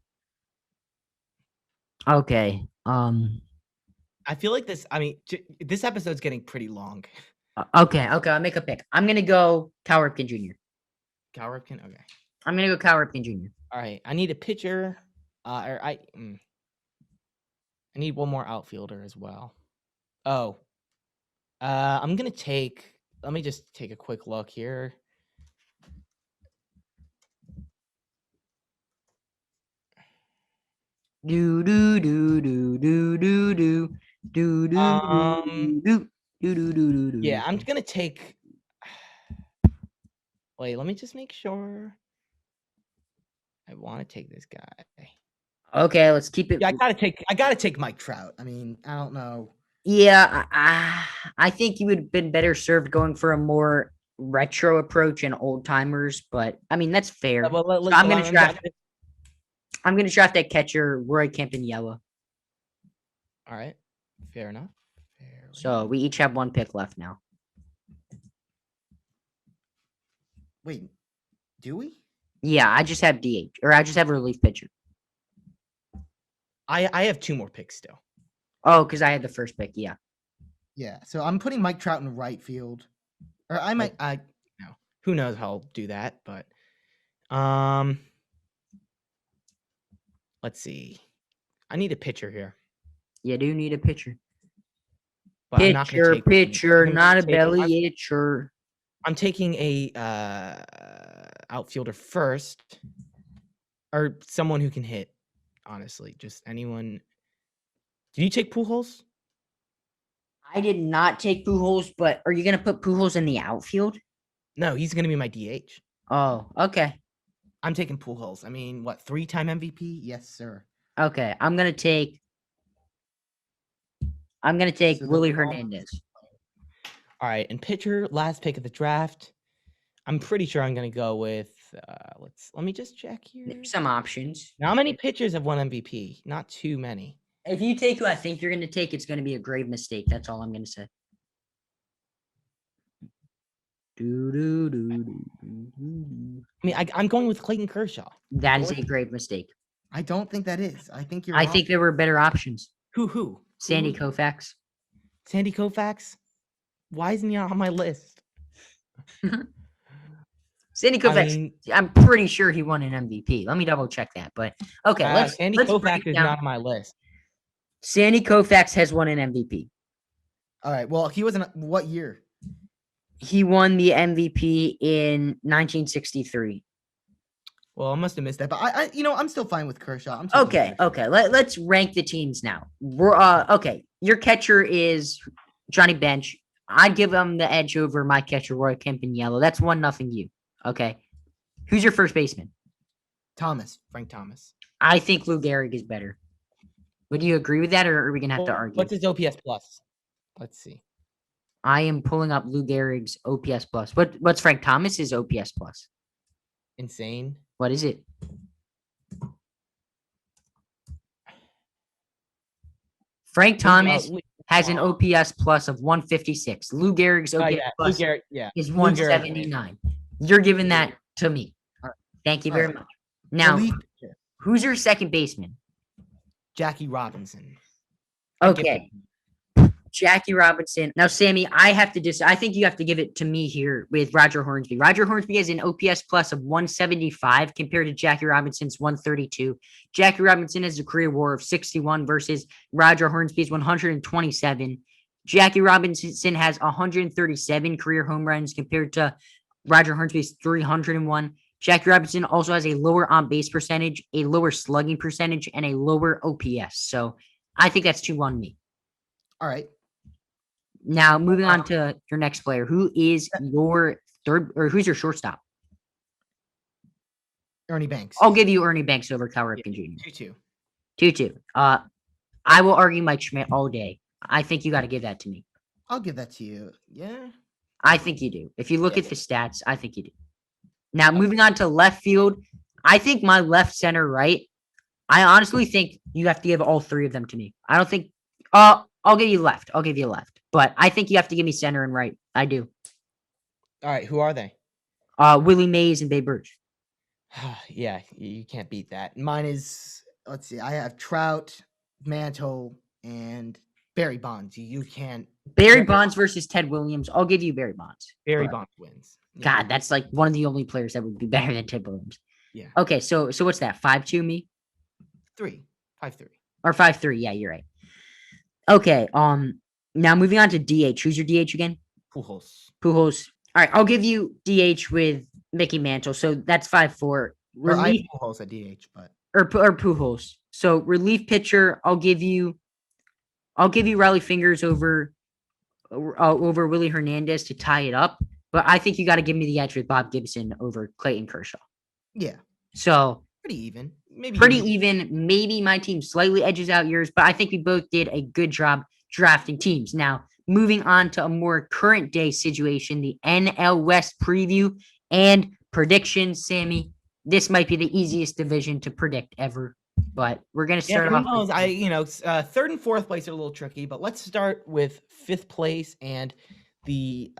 Okay. I feel like this. I mean, this episode's getting pretty long. Okay. I'll make a pick. I'm gonna go Cal Ripken Jr. Cal Ripken. Okay. I'm gonna go Cal Ripken Jr. All right. I need a pitcher. I need 1 more outfielder as well. Oh. I'm gonna take. Let me just take a quick look here. Do do do do do do do do do do do do. Yeah, I'm gonna take. Wait, let me just make sure. I want to take this guy. Okay, let's keep it. Yeah, I gotta take Mike Trout. I mean, I don't know. Yeah, I think you would have been better served going for a more retro approach and old timers, but I mean that's fair. So I'm gonna draft that catcher, Roy Campanella. All right, fair enough. So we each have one pick left now. Wait, do we? Yeah, I just have DH, or I just have a relief pitcher. I have 2 more picks still. Oh, because I had the first pick. Yeah. Yeah. So I'm putting Mike Trout in right field. Or I might. No, who knows how I'll do that, but um, let's see. I need a pitcher here, You do need a pitcher. but I'm not gonna Pitcher, take one. pitcher, I'm not a taking- belly itcher. I'm taking a outfielder first, or someone who can hit. Honestly, just anyone. Did you take Pujols? I did not take Pujols, but are you gonna put Pujols in the outfield? No, he's gonna be my DH. Oh, okay. I'm taking Pujols. I mean, what, 3-time MVP? Yes, sir. Okay. I'm gonna take So Willie the- Hernandez. All right, and pitcher, last pick of the draft. I'm pretty sure I'm gonna go with. Let me just check here. There's some options. Now, how many pitchers have won MVP? Not too many. If you take who I think you're gonna take, it's gonna be a grave mistake. That's all I'm gonna say. I mean, I'm going with Clayton Kershaw. That is a grave mistake. I don't think that is. I think you're. I wrong. think there were better options. Who? Sandy Who? Koufax. Sandy Koufax. Why isn't he on my list? Sandy I Koufax. mean, I'm pretty sure he won an MVP. Let me double check that. But okay, Sandy let's Koufax break is down. not on my list. Sandy Koufax has won an MVP. All right. Well, he was in what year? He won the MVP in 1963. Well, I must have missed That, that. but I'm still fine with Kershaw. I'm taking Okay, Kershaw. okay. Let's rank the teams now. We're okay. Your catcher is Johnny Bench. I'd give him the edge over my catcher, Roy Campanello. That's 1-0 you. Okay. Who's your first baseman? Thomas. Frank Thomas. I think Lou Gehrig is better. Would you agree with that, or are we gonna have to argue? What's his OPS plus? Let's see. I am pulling up Lou Gehrig's OPS plus. What's Frank Thomas's OPS plus? Insane. What is it? Frank Thomas has an OPS plus of 156. Lou Gehrig's OPS plus is Lou Gehrig, 179. You're giving that to me. Alright. Thank you Alright. very much. Now, Relief pitcher. who's your second baseman? Jackie Robinson. I give Okay. Jackie Robinson. Now, Sammy, I think you have to give it to me here with Roger Hornsby. Roger Hornsby has an OPS plus of 175 compared to Jackie Robinson's 132. Jackie Robinson has a career WAR of 61 versus Roger Hornsby's 127. Jackie Robinson has 137 career home runs compared to Roger Hornsby's 301. Jackie Robinson also has a lower on-base percentage, a lower slugging percentage, and a lower OPS. So I think that's 2-1 me. All right. Now, moving on to your next player. Who is your third, or who's your shortstop? Ernie Banks. I'll give you Ernie Banks over Cal Ripken Jr. 2-2. 2-2. I will argue Mike Schmidt all day. I think you got to give that to me. I'll give that to you. Yeah. I think you do. If you look at the stats, I think you do. Now, moving on to left field. I think my left, center, right. I honestly think you have to give all three of them to me. I don't think. I'll give you left. I'll give you left. But I think you have to give me center and right. I do. All right, who are they? Willie Mays and Babe Ruth. Yeah, you can't beat that. Mine is, let's see, I have Trout, Mantle, and Barry Bonds. You can't. Barry Bonds versus Ted Williams. I'll give you Barry Bonds. Barry Right. Bonds wins. Yeah. God, that's like one of the only players that would be better than Ted Williams. Yeah. Okay, so what's that? 5-2 me 5-3. or 5-3? Yeah, you're right. Okay. Now moving on to DH. Who's your DH again? Pujols. Pujols. All right, I'll give you DH with Mickey Mantle. So that's 5-4. Or I Relief have Pujols at DH, but or Pujols. So relief pitcher, I'll give you Riley Fingers over Willie Hernandez to tie it up. But I think you got to give me the edge with Bob Gibson over Clayton Kershaw. yeah, So Pretty even. Maybe pretty even. Maybe my team slightly edges out yours, but I think we both did a good job drafting teams. Now, moving on to a more current day situation, the NL West preview and predictions. Sammy, this might be the easiest division to predict ever. But we're gonna Yeah, start who off knows? with Third and fourth place are a little tricky, but let's start with fifth place and the,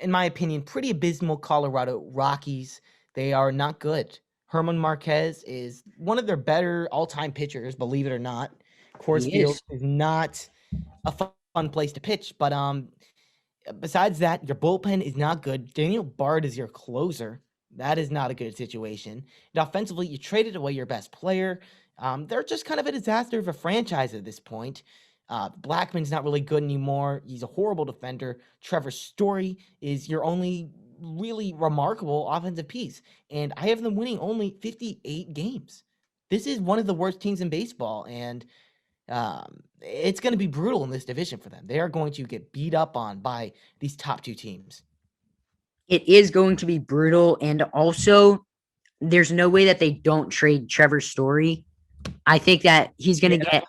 in my opinion, pretty abysmal Colorado Rockies. They are not good. Herman Marquez is one of their better all-time pitchers, believe it or not. Coors he Field is. is not a fun place to pitch, but besides that, your bullpen is not good. Daniel Bard is your closer. That is not a good situation. And offensively, you traded away your best player. They're just kind of a disaster of a franchise at this point. Blackman's not really good anymore. He's a horrible defender. Trevor Story is your only really remarkable offensive piece. And I have them winning only 58 games. This is one of the worst teams in baseball. And it's going to be brutal in this division for them. They are going to get beat up on by these top two teams. It is going to be brutal, and also there's no way that they don't trade Trevor Story. I think that Yeah.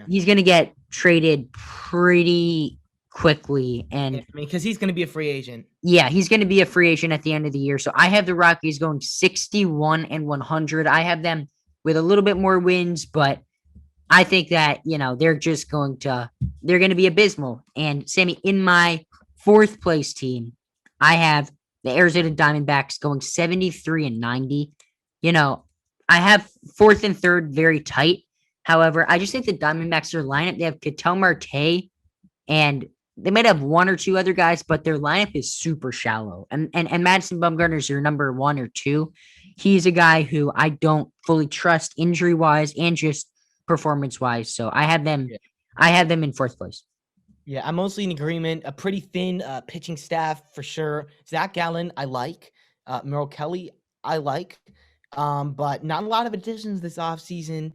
he's gonna get traded pretty quickly, and I mean, because he's going to be a free agent. yeah, he's gonna be a free agent at the end of the year. So I have the Rockies going 61 and 100. I have them with a little bit more wins, but I think that they're just they're gonna be abysmal. And Sammy, in my fourth place team, I have the Arizona Diamondbacks going 73 and 90. I have fourth and third very tight. However, I just think the Diamondbacks, their lineup, they have Ketel Marte, and they might have one or two other guys, but their lineup is super shallow. And Madison Bumgarner is your number one or two. He's a guy who I don't fully trust injury wise and just performance wise. So I have them. Yeah. I have them in fourth place. Yeah, I'm mostly in agreement. A pretty thin pitching staff for sure. Zach Gallen, I like. Merrill Kelly, I like. But not a lot of additions this offseason.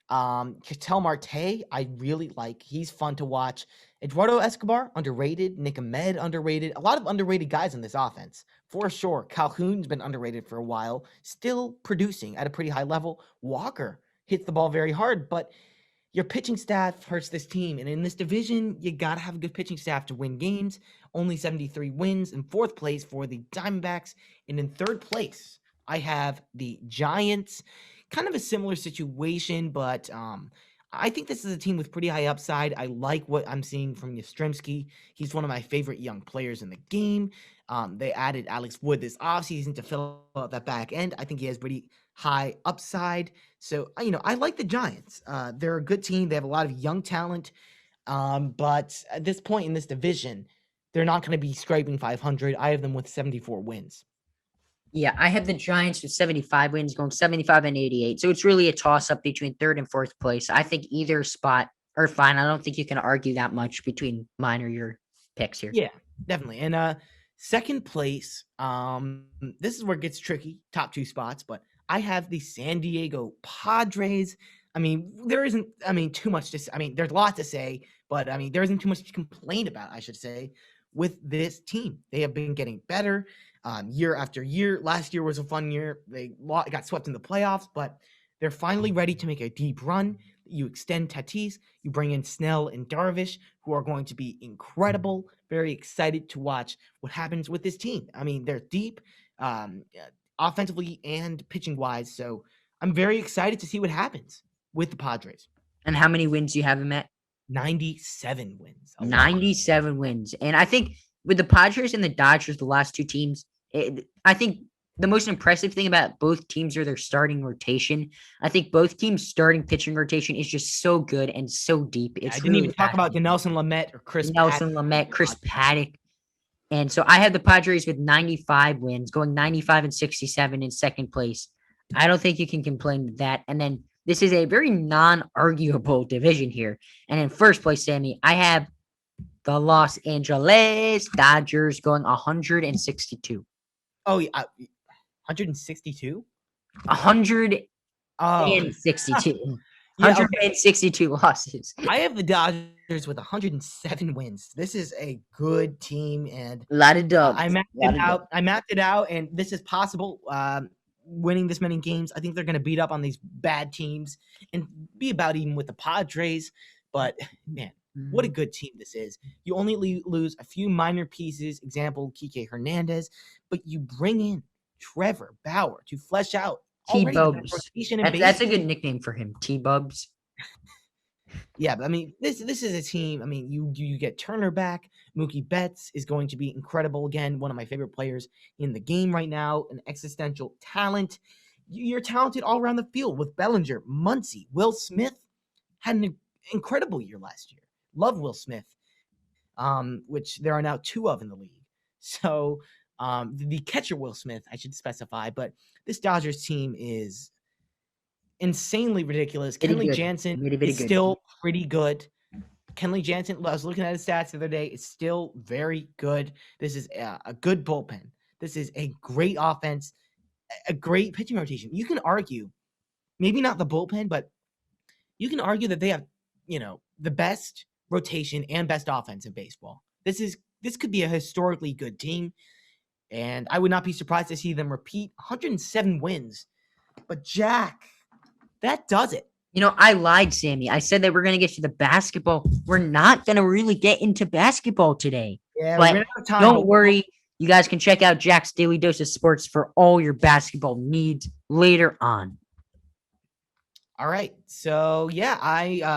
Ketel Marte, I really like. He's fun to watch. Eduardo Escobar, underrated. Nick Ahmed, underrated. A lot of underrated guys in this offense, for sure. Calhoun's been underrated for a while, still producing at a pretty high level. Walker hits the ball very hard, but your pitching staff hurts this team. And in this division, you got to have a good pitching staff to win games. Only 73 wins in fourth place for the Diamondbacks. And in third place, I have the Giants. Kind of a similar situation, but I think this is a team with pretty high upside. I like what I'm seeing from Yastrzemski. He's one of my favorite young players in the game. They added Alex Wood this offseason to fill out that back end. I think he has pretty high upside. So, I like the Giants. They're a good team. They have a lot of young talent. But at this point in this division, they're not going to be scraping 500. I have them with 74 wins. Yeah, I have the Giants with 75 wins, going 75 and 88. So it's really a toss up between third and fourth place. I think either spot are fine. I don't think you can argue that much between mine or your picks here. Yeah, definitely. And second place, this is where it gets tricky, top two spots, but I have the San Diego Padres. I mean, there isn't, too much to say. There's a lot to say, but there isn't too much to complain about, I should say, with this team. They have been getting better year after year. Last year was a fun year. They got swept in the playoffs, but they're finally ready to make a deep run. You extend Tatis, you bring in Snell and Darvish, who are going to be incredible. Very excited to watch what happens with this team. They're deep, offensively and pitching wise. So I'm very excited to see what happens with the Padres. And how many wins do you have them at? 97 wins. 97 wins. And I think with the Padres and the Dodgers, the last two teams, I think the most impressive thing about both teams are their starting rotation. I think both teams' starting pitching rotation is just so good and so deep. I didn't even talk about Nelson Lamet or Chris Paddock. And so I have the Padres with 95 wins, going 95 and 67 in second place. I don't think you can complain with that. And then this is a very non-arguable division here. And in first place, Sammy, I have the Los Angeles Dodgers going 162. Oh, yeah. 162? 162. Yeah, 162 losses. I have the Dodgers with 107 wins. This is a good team, and a lot of dubs. I mapped it out, and this is possible. Winning this many games, I think they're going to beat up on these bad teams and be about even with the Padres. But man, what a good team this is. You only lose a few minor pieces, example, Kike Hernandez, but you bring in Trevor Bauer to flesh out already the best T-Bubs. rotation in That's a baseball. good nickname for him. T-Bubs. Yeah, but I mean, this is a team. I mean, you get Turner back. Mookie Betts is going to be incredible again. One of my favorite players in the game right now. An existential talent. You're talented all around the field with Bellinger, Muncy, Will Smith had an incredible year last year. Love Will Smith, which there are now 2 of in the league. So the catcher Will Smith, I should specify, but this Dodgers team is insanely ridiculous. Very Kenley good. Jansen Very, very is good. still pretty good. Kenley Jansen, I was looking at his stats the other day, it's still very good. This is a good bullpen. This is a great offense, a great pitching rotation. You can argue, maybe not the bullpen, but you can argue that they have, the best rotation and best offense in baseball. This could be a historically good team, and I would not be surprised to see them repeat 107 wins. But Jack, that does it. I lied, Sammy. I said that we're going to get to the basketball. We're not going to really get into basketball today. Yeah, But we're out of time. Don't worry. You guys can check out Jack's Daily Dose of Sports for all your basketball needs later on. All right. So yeah,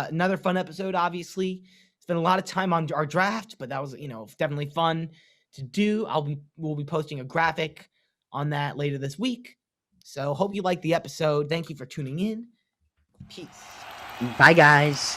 another fun episode. Obviously, spent a lot of time on our draft, but that was definitely fun to do. We'll be posting a graphic on that later this week. So hope you liked the episode. Thank you for tuning in. Peace. Bye, guys.